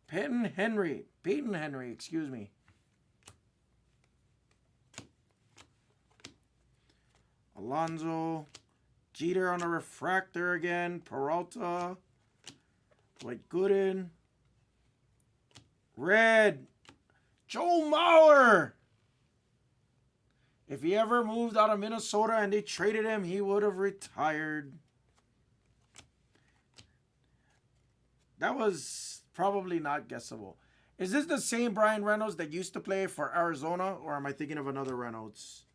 Peyton Henry, excuse me. Alonso. Jeter on a refractor again. Peralta. Dwight Gooden. Red. Joe Mauer. If he ever moved out of Minnesota and they traded him, he would have retired. That was probably not guessable. Is this the same Brian Reynolds that used to play for Arizona, or am I thinking of another Reynolds?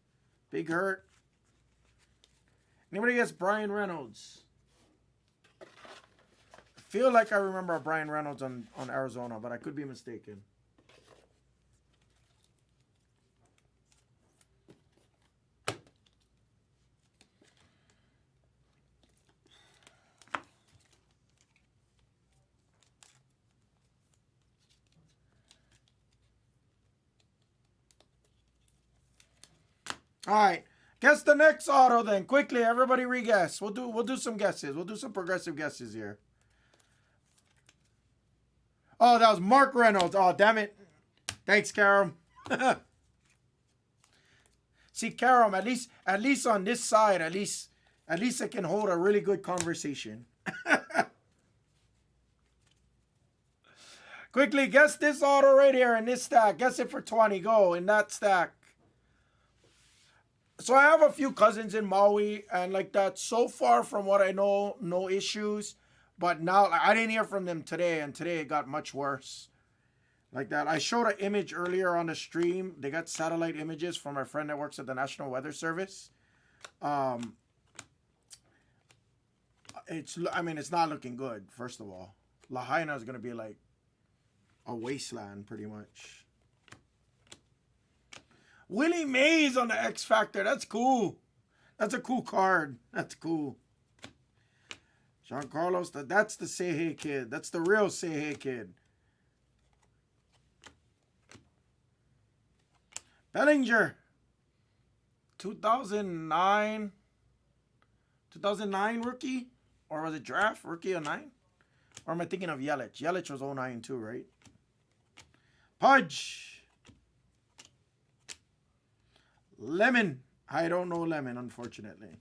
Big Hurt. Anybody guess Brian Reynolds? I feel like I remember Brian Reynolds on Arizona, but I could be mistaken. All right. Guess the next auto then. Quickly, everybody re-guess. We'll do some guesses. We'll do some progressive guesses here. Oh, that was Mark Reynolds. Oh, damn it. Thanks, Karam. See, Karam, at least on this side, at least I can hold a really good conversation. Quickly, guess this auto right here in this stack. Guess it for 20. Go in that stack. So I have a few cousins in Maui and like that. So far from what I know, no issues. But now I didn't hear from them today, and today it got much worse. Like that. I showed an image earlier on the stream. They got satellite images from our friend that works at the National Weather Service. It's not looking good, first of all. Lahaina is gonna be like a wasteland pretty much. Willie Mays on the X Factor. That's cool. That's a cool card. That's cool. Giancarlo, that's the Say Hey kid. That's the real Say Hey kid. Bellinger. 2009 rookie? Or was it draft? Rookie of 9? Or am I thinking of Yelich? Yelich was 09 too, right? Pudge. Lemon. I don't know Lemon, unfortunately.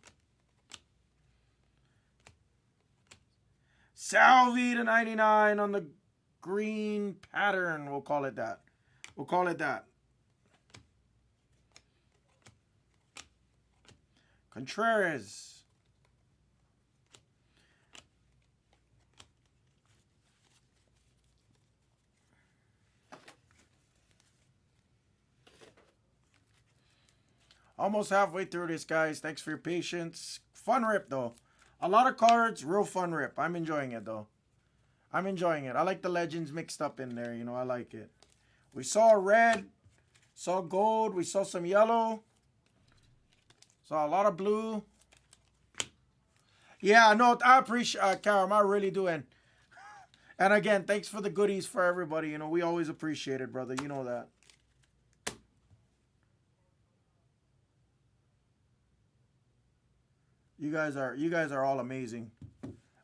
Salvi to 99 on the green pattern. We'll call it that. We'll call it that. Contreras. Almost halfway through this, guys. Thanks for your patience. Fun rip, though. A lot of cards, real fun rip. I'm enjoying it, though. I'm enjoying it. I like the legends mixed up in there. You know, I like it. We saw red. Saw gold. We saw some yellow. Saw a lot of blue. Yeah, no, I appreciate Karam. I really do. And again, thanks for the goodies for everybody. You know, we always appreciate it, brother. You know that. You guys are all amazing.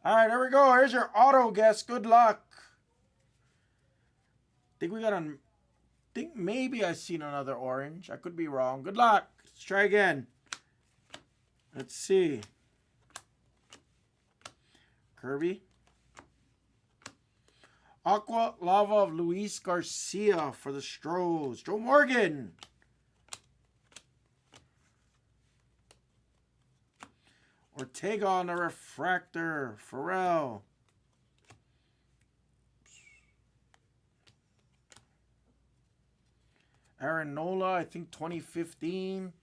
All right, here we go. Here's your auto guess. Good luck. Think maybe I seen another orange. I could be wrong. Good luck. Let's try again. Let's see. Kirby. Aqua Lava of Luis Garcia for the Stros. Joe Morgan. Ortega on the refractor. Pharrell. Aaron Nola, I think 2015.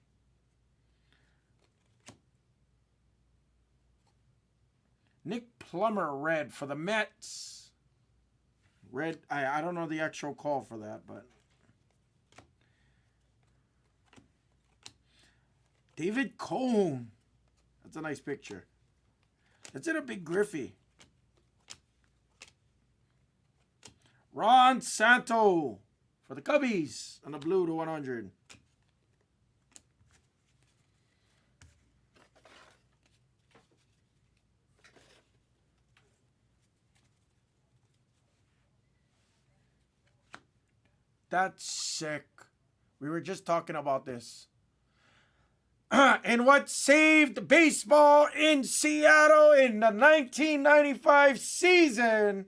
Nick Plummer red for the Mets. Red, I don't know the actual call for that, but. David Cone. That's a nice picture. That's in a big Griffey. Ron Santo for the Cubbies on the blue to 100. That's sick. We were just talking about this. And what saved baseball in Seattle in the 1995 season,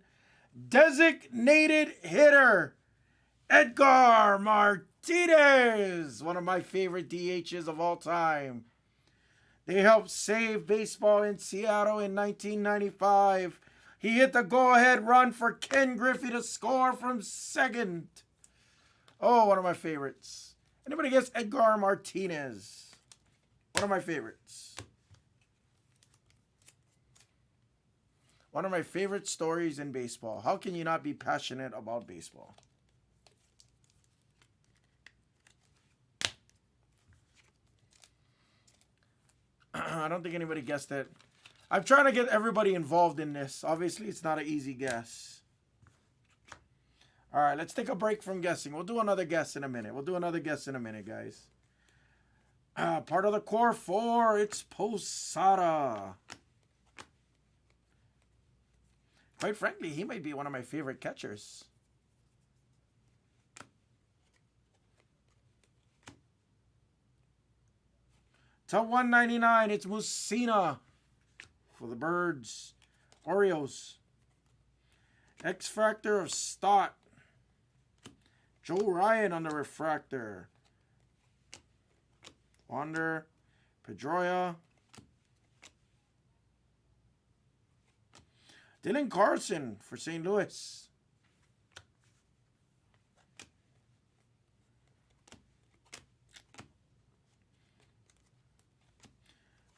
designated hitter Edgar Martinez, one of my favorite DHs of all time. They helped save baseball in Seattle in 1995. He hit the go-ahead run for Ken Griffey to score from second. Oh, one of my favorites. Anybody guess Edgar Martinez? One of my favorites. One of my favorite stories in baseball. How can you not be passionate about baseball? I don't think anybody guessed it. I'm trying to get everybody involved in this. Obviously, it's not an easy guess. All right, let's take a break from guessing. We'll do another guess in a minute. Guys. Part of the core 4, it's Posada. Quite frankly, he might be one of my favorite catchers. To 199, it's Mussina for the Birds. Orioles. X-Factor of Stott. Joe Ryan on the refractor. Wander. Pedroia. Dylan Carlson for St. Louis.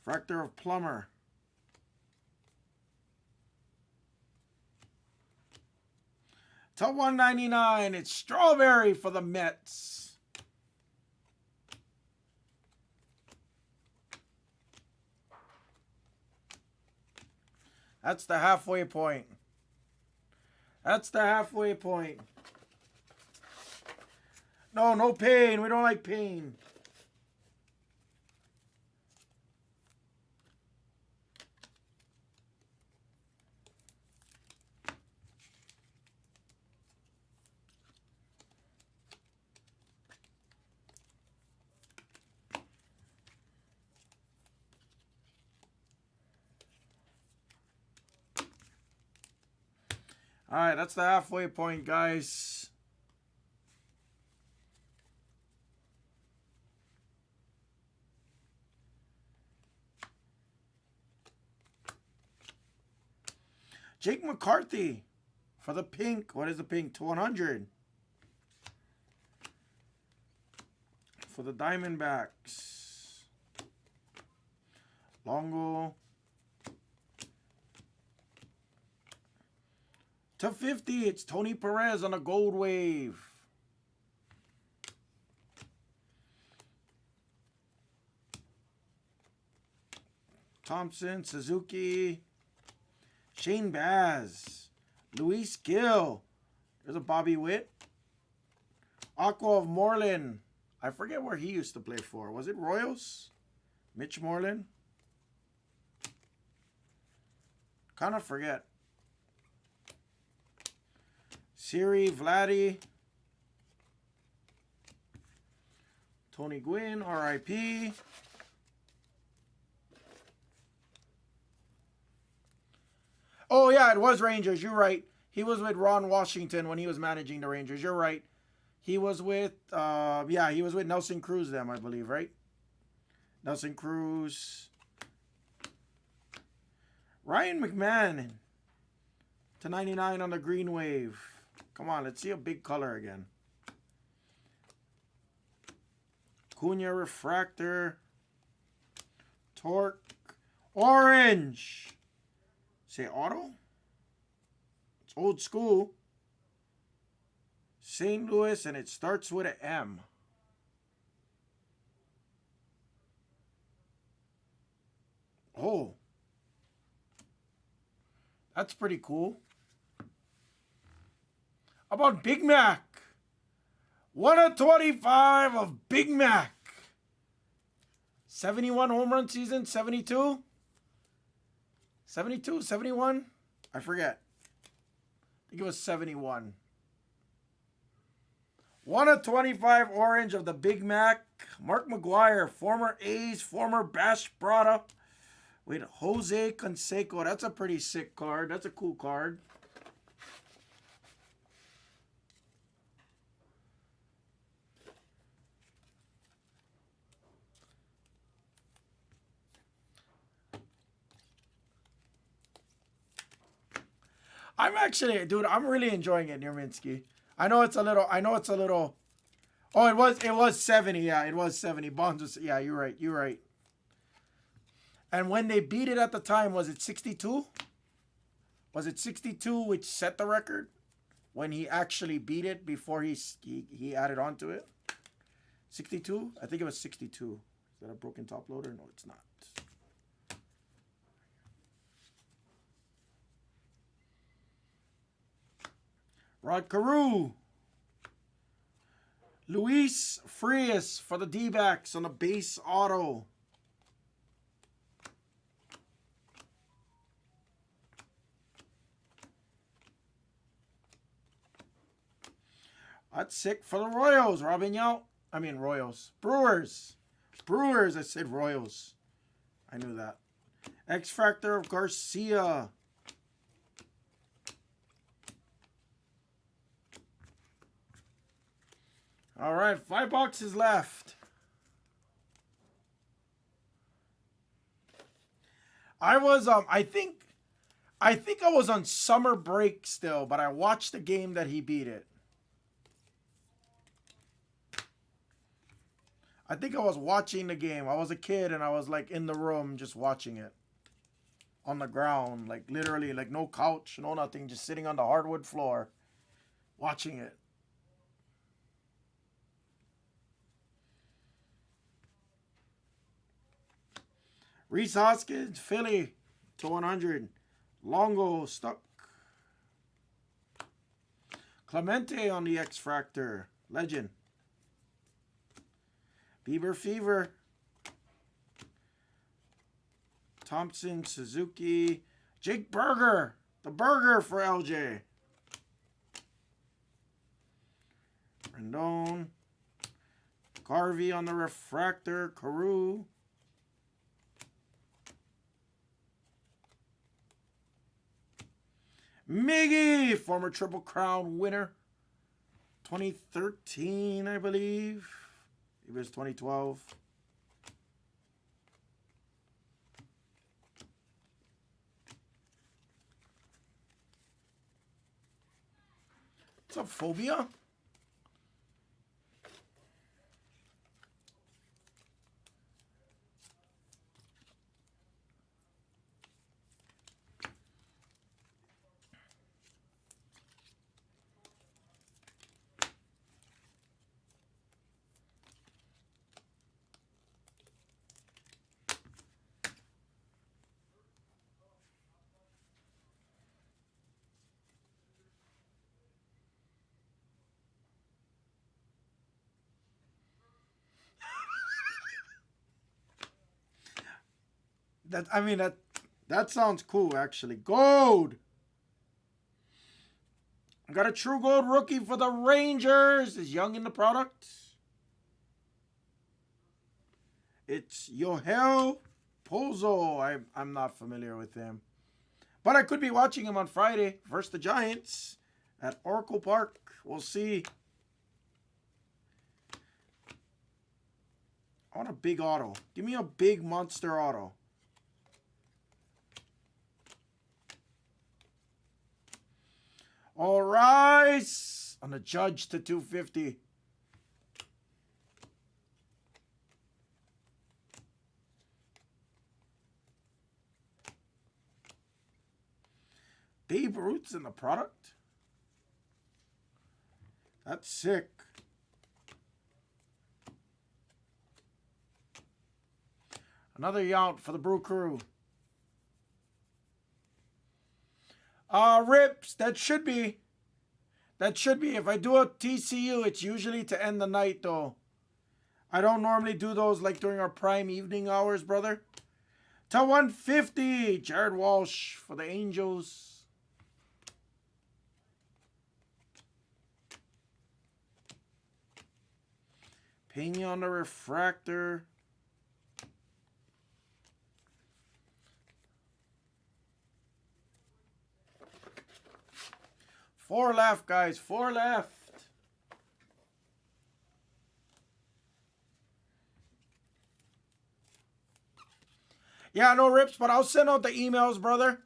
Refractor of Plummer. To 199, it's Strawberry for the Mets. That's the halfway point. That's the halfway point. No, no pain. We don't like pain. All right, that's the halfway point, guys. Jake McCarthy for the pink. What is the pink? To 100. For the Diamondbacks. Longo. To 50, it's Tony Perez on a Gold Wave. Thompson, Suzuki, Shane Baz, Luis Gill. There's a Bobby Witt. Aqua of Moreland. I forget where he used to play for. Was it Royals? Mitch Moreland? Kind of forget. Siri, Vladdy, Tony Gwynn, R.I.P. Oh yeah, it was Rangers. You're right. He was with Ron Washington when he was managing the Rangers. You're right. He was with he was with Nelson Cruz them, I believe, right? Nelson Cruz. Ryan McMahon to 99 on the green wave. Come on, let's see a big color again. Cunha refractor. Torque. Orange. Say auto? It's old school. St. Louis, and it starts with an M. Oh. That's pretty cool. How about Big Mac? 1 of 25 of Big Mac. 71 home run season, 72? 72, 71? I forget. I think it was 71. 1 of 25 orange of the Big Mac. Mark McGuire, former A's, former Bash Brada. With Jose Canseco. That's a pretty sick card. That's a cool card. I'm really enjoying it, Nierminski. I know it's a little. Oh, it was 70. Yeah, it was 70. Bonds was, yeah, you're right. And when they beat it at the time, was it 62? Was it 62 which set the record? When he actually beat it before he added on to it? 62? I think it was 62. Is that a broken top loader? No, it's not. Rod Carew. Luis Frias for the D-backs on the base auto. That's sick for the Royals. Brewers. I said Royals. I knew that. X-Factor of Garcia. All right, 5 boxes left. I was I think I was on summer break still, but I watched the game that he beat it. I think I was watching the game. I was a kid and I was like in the room just watching it. On the ground, like literally, like no couch, no nothing, just sitting on the hardwood floor watching it. Rhys Hoskins, Philly to 100. Longo stuck. Clemente on the X-Fractor. Legend. Bieber Fever. Thompson, Suzuki. Jake Burger. The burger for LJ. Rendon. Garvey on the refractor. Carew. Miggy, former Triple Crown winner. 2013, I believe. It was 2012. What's up, Phobia? That sounds cool, actually. Gold. I got a true gold rookie for the Rangers. Is Young in the product? It's Yohel Pozo. I'm not familiar with him. But I could be watching him on Friday versus the Giants at Oracle Park. We'll see. I want a big auto. Give me a big monster auto. All rise on the Judge to 250. Babe Ruth's in the product. That's sick. Another Yount for the Brew Crew. Rips, that should be. If I do a TCU, it's usually to end the night, though. I don't normally do those like during our prime evening hours, brother. To 150, Jared Walsh for the Angels. Pena on the refractor. Four left, guys. Four left. Yeah, no rips, but I'll send out the emails, brother.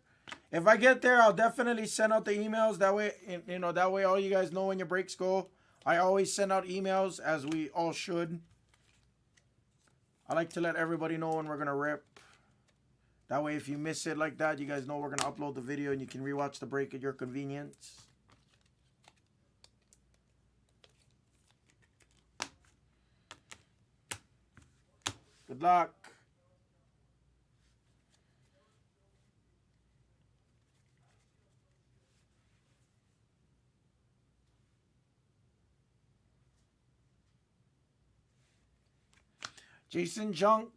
If I get there, I'll definitely send out the emails. That way, that way all you guys know when your breaks go. I always send out emails, as we all should. I like to let everybody know when we're going to rip. That way, if you miss it like that, you guys know we're going to upload the video and you can rewatch the break at your convenience. Good luck. Jason Junk.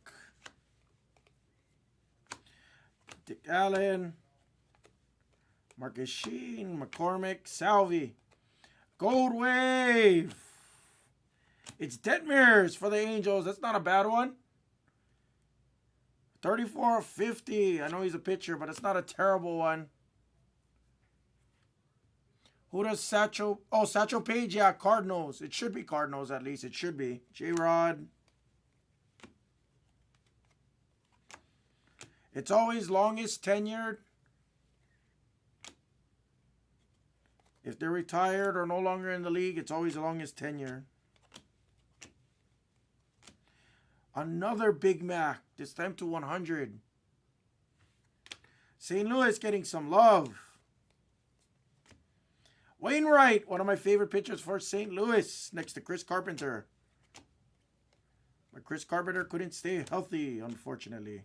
Dick Allen. Marcus Sheen. McCormick. Salvi. Gold Wave. It's Detmers for the Angels. That's not a bad one. 34 of 50. I know he's a pitcher, but it's not a terrible one. Who does Satchel? Oh, Satchel Paige. Yeah, Cardinals. It should be Cardinals at least. It should be. J-Rod. It's always longest tenured. If they're retired or no longer in the league, it's always the longest tenure. Another Big Mac, this time to 100. St. Louis getting some love. Wainwright, one of my favorite pitchers for St. Louis, next to Chris Carpenter. But Chris Carpenter couldn't stay healthy, unfortunately.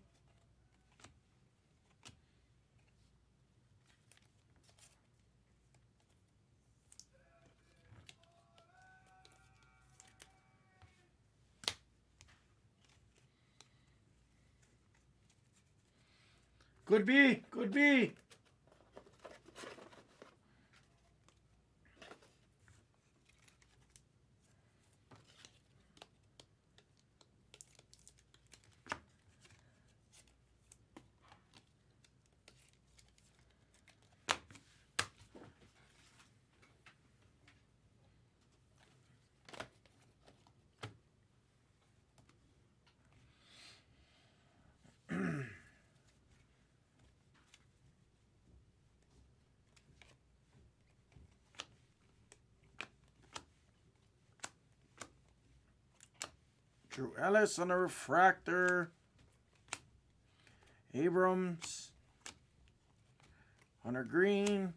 Could be. Could be. Drew Ellis on a refractor. Abrams. Hunter Green.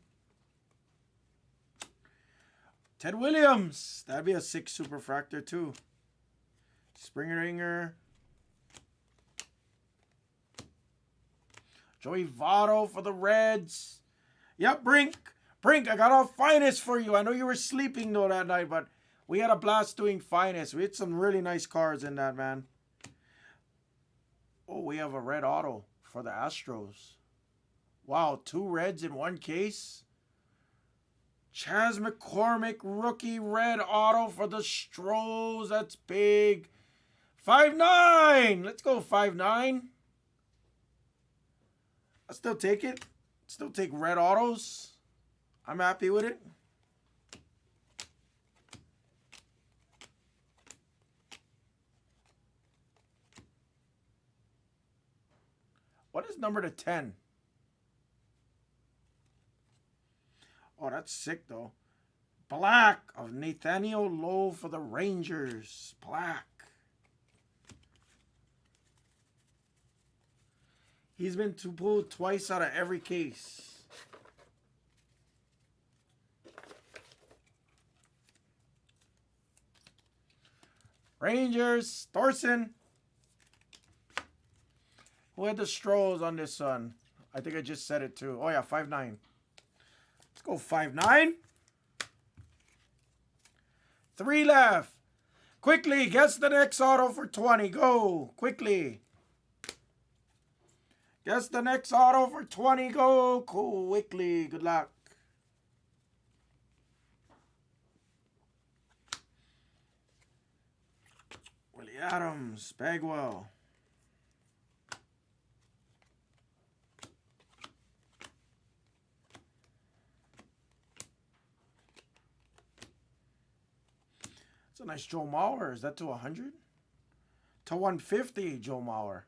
Ted Williams. That'd be a 6 superfractor too. Springer. Joey Votto for the Reds. Yep, Brink. Brink, I got our finest for you. I know you were sleeping though that night, but we had a blast doing finest. We had some really nice cards in that, man. Oh, we have a red auto for the Astros. Wow, 2 reds in 1 case. Chas McCormick, rookie red auto for the Stros. That's big. 5.9. Let's go 5.9. I'll still take it. Still take red autos. I'm happy with it. What is number to 10? Oh, that's sick, though. Black of Nathaniel Lowe for the Rangers. Black. He's been pulled twice out of every case. Rangers. Thorson. Who had the Stros on this one? I think I just said it too. Oh, yeah, 5'9". Let's go 5'9". 3 left. Quickly, guess the next auto for 20. Go. Quickly. Guess the next auto for 20. Go. Quickly. Good luck. Willie Adams. Bagwell. It's a nice Joe Mauer. Is that to 100? To 150, Joe Mauer.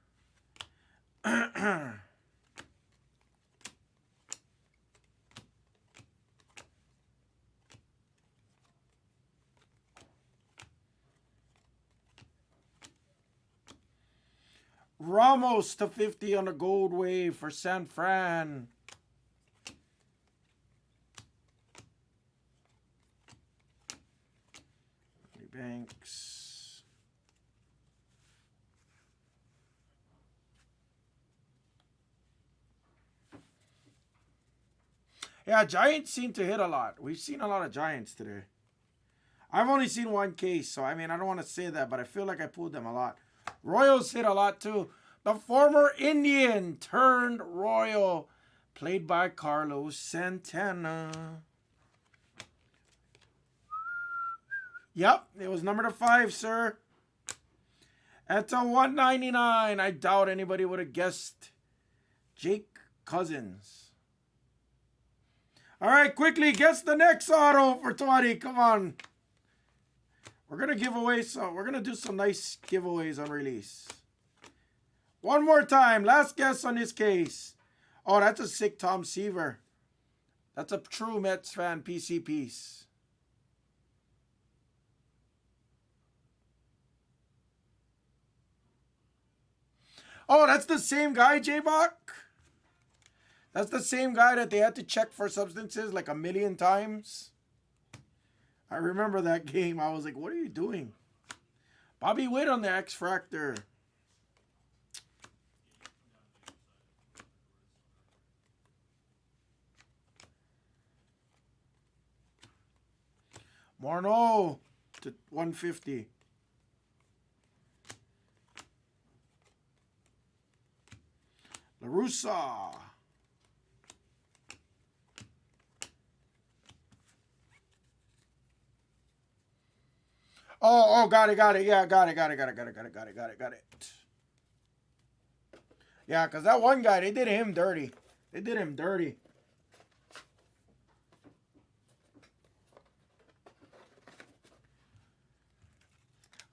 Ramos to 50 on the gold wave for San Fran. Banks. Yeah, Giants seem to hit a lot. We've seen a lot of Giants today. I've only seen one case, so I mean, I don't want to say that, but I feel like I pulled them a lot. Royals hit a lot too. The former Indian turned Royal, played by Carlos Santana. Yep, it was number to 5, sir. At a 199. I doubt anybody would have guessed Jake Cousins. All right, quickly, guess the next auto for 20. Come on. We're going to give away some. We're going to do some nice giveaways on release. One more time. Last guess on this case. Oh, that's a sick Tom Seaver. That's a true Mets fan PC piece. Oh, that's the same guy, J-Bach? That's the same guy that they had to check for substances like 1,000,000 times? I remember that game. I was like, what are you doing? Bobby Witt on the X-Fractor. Morneau to 150. La Russa. Oh, got it. Yeah, got it. Yeah, because that one guy, they did him dirty.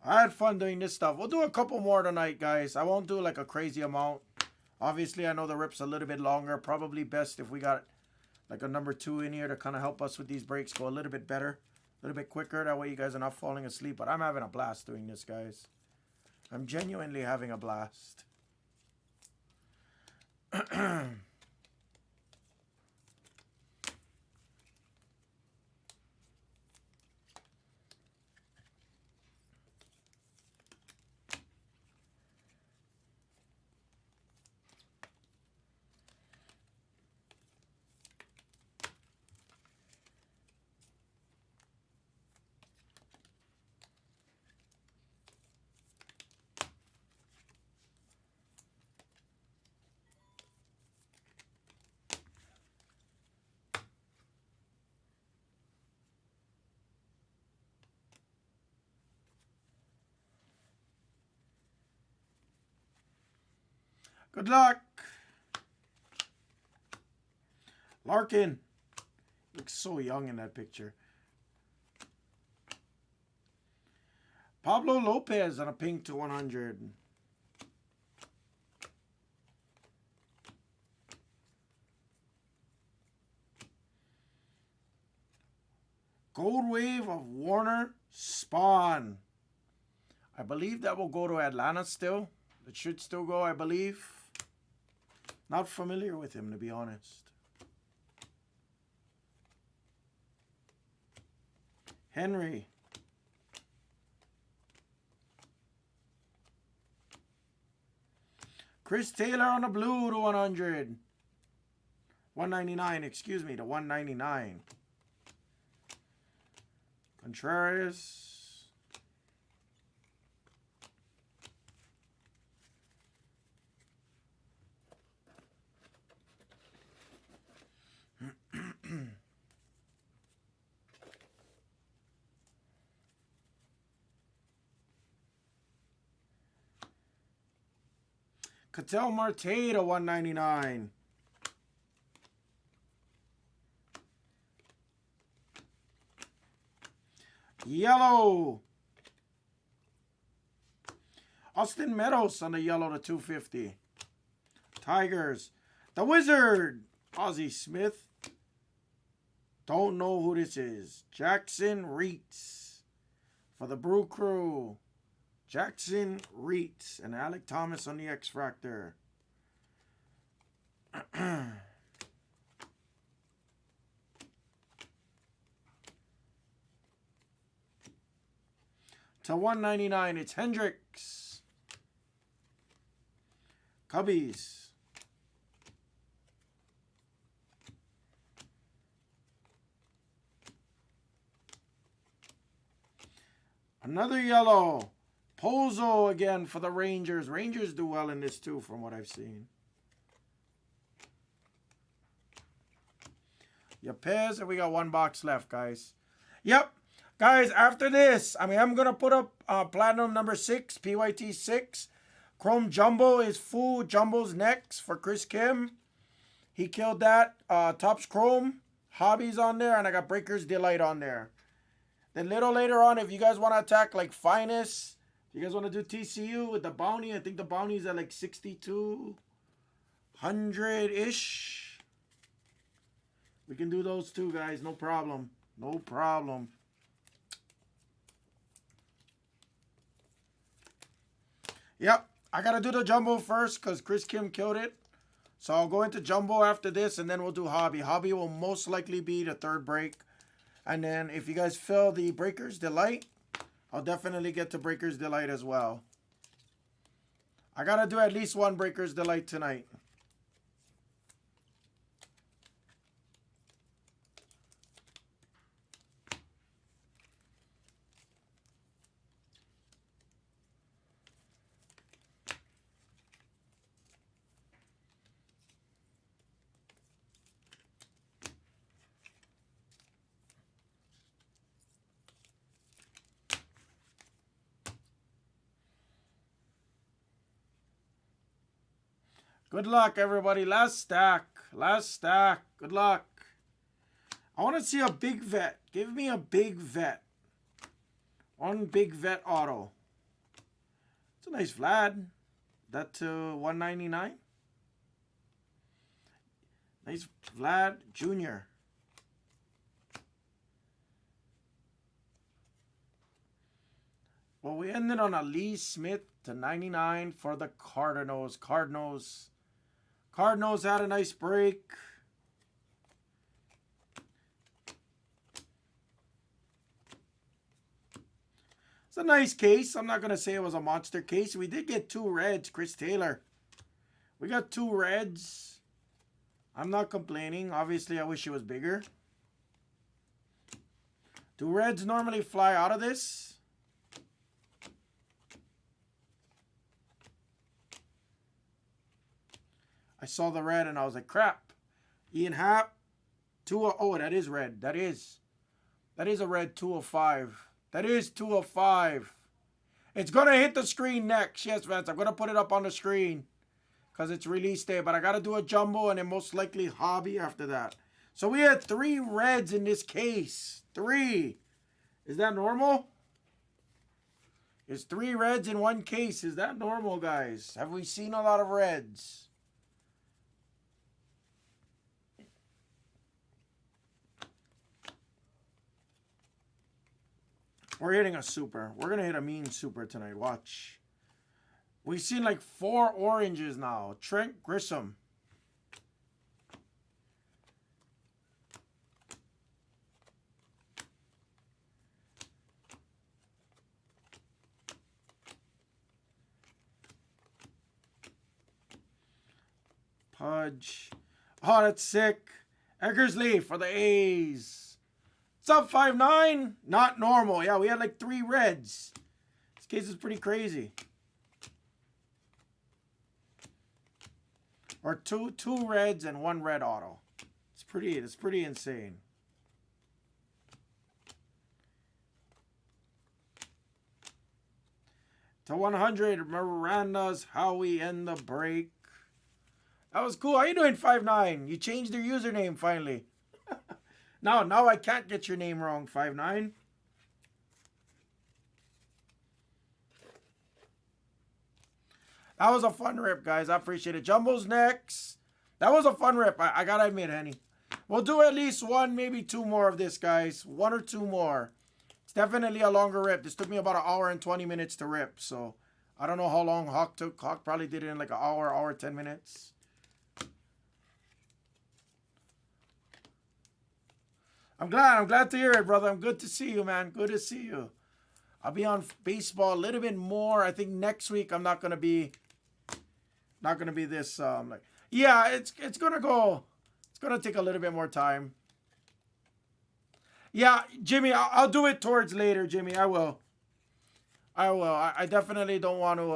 I had fun doing this stuff. We'll do a couple more tonight, guys. I won't do like a crazy amount. Obviously, I know the rip's a little bit longer. Probably best if we got like a number 2 in here to kind of help us with these breaks go a little bit better. A little bit quicker. That way you guys are not falling asleep. But I'm having a blast doing this, guys. I'm genuinely having a blast. Good luck. Larkin. Looks so young in that picture. Pablo Lopez on a pink to 100. Gold wave of Warner Spawn. I believe that will go to Atlanta still. It should still go, I believe. Not familiar with him, to be honest. Henry. Chris Taylor on the blue to 100. 199, excuse me, to 199. Contreras. Ketel Marte to 199. Yellow. Austin Meadows on the yellow to 250. Tigers. The Wizard. Ozzie Smith. Don't know who this is. Jackson Reitz for the Brew Crew. Jackson Reitz and Alec Thomas on the X Factor. To 199, it's Hendricks. Cubbies. Another yellow. Pozo again for the Rangers. Rangers do well in this too, from what I've seen. Yepez, and we got one box left, guys. Yep. Guys, after this, I'm going to put up Platinum number 6, PYT 6. Chrome Jumbo is full. Jumbo's next for Chris Kim. He killed that. Topps Chrome. Hobbies on there. And I got Breaker's Delight on there. Then little later on, if you guys want to attack like Finest, if you guys want to do TCU with the bounty, I think the bounty's at like 6,200-ish. We can do those too, guys. No problem. No problem. Yep. I got to do the Jumbo first because Chris Kim killed it. So I'll go into Jumbo after this, and then we'll do Hobby. Hobby will most likely be the third break. And then if you guys fill the Breaker's Delight, I'll definitely get to Breaker's Delight as well. I got to do at least one Breaker's Delight tonight. Good luck, everybody. Last stack. Last stack. Good luck. I want to see a big vet. Give me a big vet. One big vet auto. It's a nice Vlad. That to 199. Nice Vlad Jr. Well, we ended on a Lee Smith to 99 for the Cardinals. Cardinals had a nice break. It's a nice case. I'm not going to say it was a monster case. We did get 2 reds, Chris Taylor. We got 2 reds. I'm not complaining. Obviously, I wish it was bigger. Do reds normally fly out of this? I saw the red and I was like, crap. Ian Happ. Oh, that is red. That is a red 205. That is 205. It's going to hit the screen next. Yes, Vance. I'm going to put it up on the screen because it's release day. But I got to do a Jumbo and then most likely Hobby after that. So we had 3 reds in this case. 3. Is that normal? Is 3 reds in one case? Is that normal, guys? Have we seen a lot of reds? We're hitting a super. We're going to hit a mean super tonight. Watch. We've seen like 4 oranges now. Trent Grisham. Pudge. Oh, that's sick. Eckersley for the A's. What's up, 5'9"? Not normal. Yeah, we had like 3 reds. This case is pretty crazy. Or two reds and 1 red auto. It's pretty insane. To 100, Miranda's how we end the break. That was cool. How you doing, 5'9"? You changed your username finally. Now I can't get your name wrong, 5'9". That was a fun rip, guys. I appreciate it. Jumbo's next. That was a fun rip. I gotta admit, Henny. We'll do at least 1, maybe 2 more of this, guys. 1 or 2 more. It's definitely a longer rip. This took me about 1 hour and 20 minutes to rip. So, I don't know how long Hawk took. Hawk probably did it in like 1 hour, 10 minutes. I'm glad to hear it, brother. I'm good to see you, man. Good to see you. I'll be on baseball a little bit more. I think next week I'm not gonna be this like, yeah, it's gonna go. It's gonna take a little bit more time. Yeah, Jimmy, I'll do it towards later, Jimmy. I will. I definitely don't want to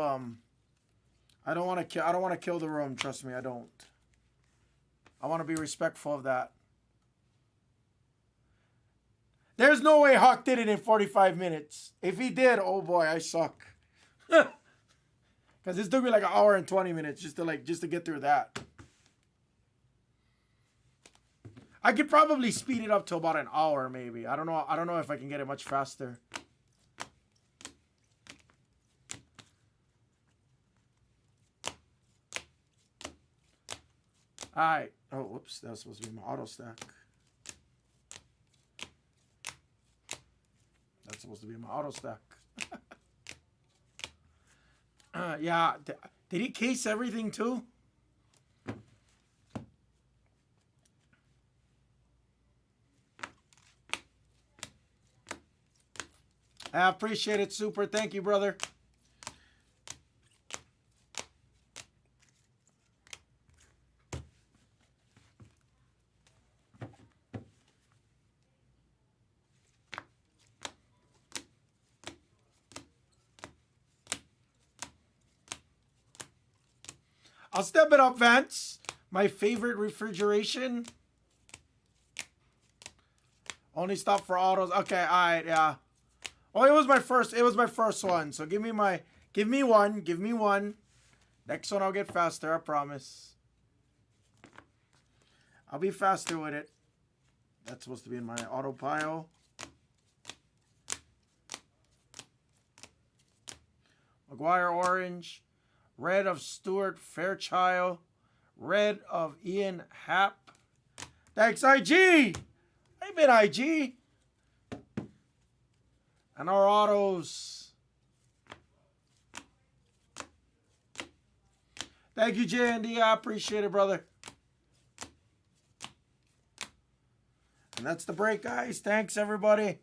I don't want to kill the room, trust me, I don't. I want to be respectful of that. There's no way Hawk did it in 45 minutes. If he did, oh boy, I suck. Because this took me like 1 hour and 20 minutes just to get through that. I could probably speed it up to about 1 hour, maybe. I don't know if I can get it much faster. All right. Oh, whoops. That was supposed to be my auto stack. That's supposed to be my auto stack. Yeah. Did he case everything too? I appreciate it, super. Thank you, brother. I'll step it up, Vance. My favorite refrigeration. Only stop for autos. Okay, all right, yeah. Oh, it was my first one. So give me one. Next one I'll get faster, I promise. I'll be faster with it. That's supposed to be in my auto pile. McGuire orange. Red of Stuart Fairchild. Red of Ian Happ. Thanks, IG. Hey, been IG. And our autos. Thank you, JND. I appreciate it, brother. And that's the break, guys. Thanks, everybody.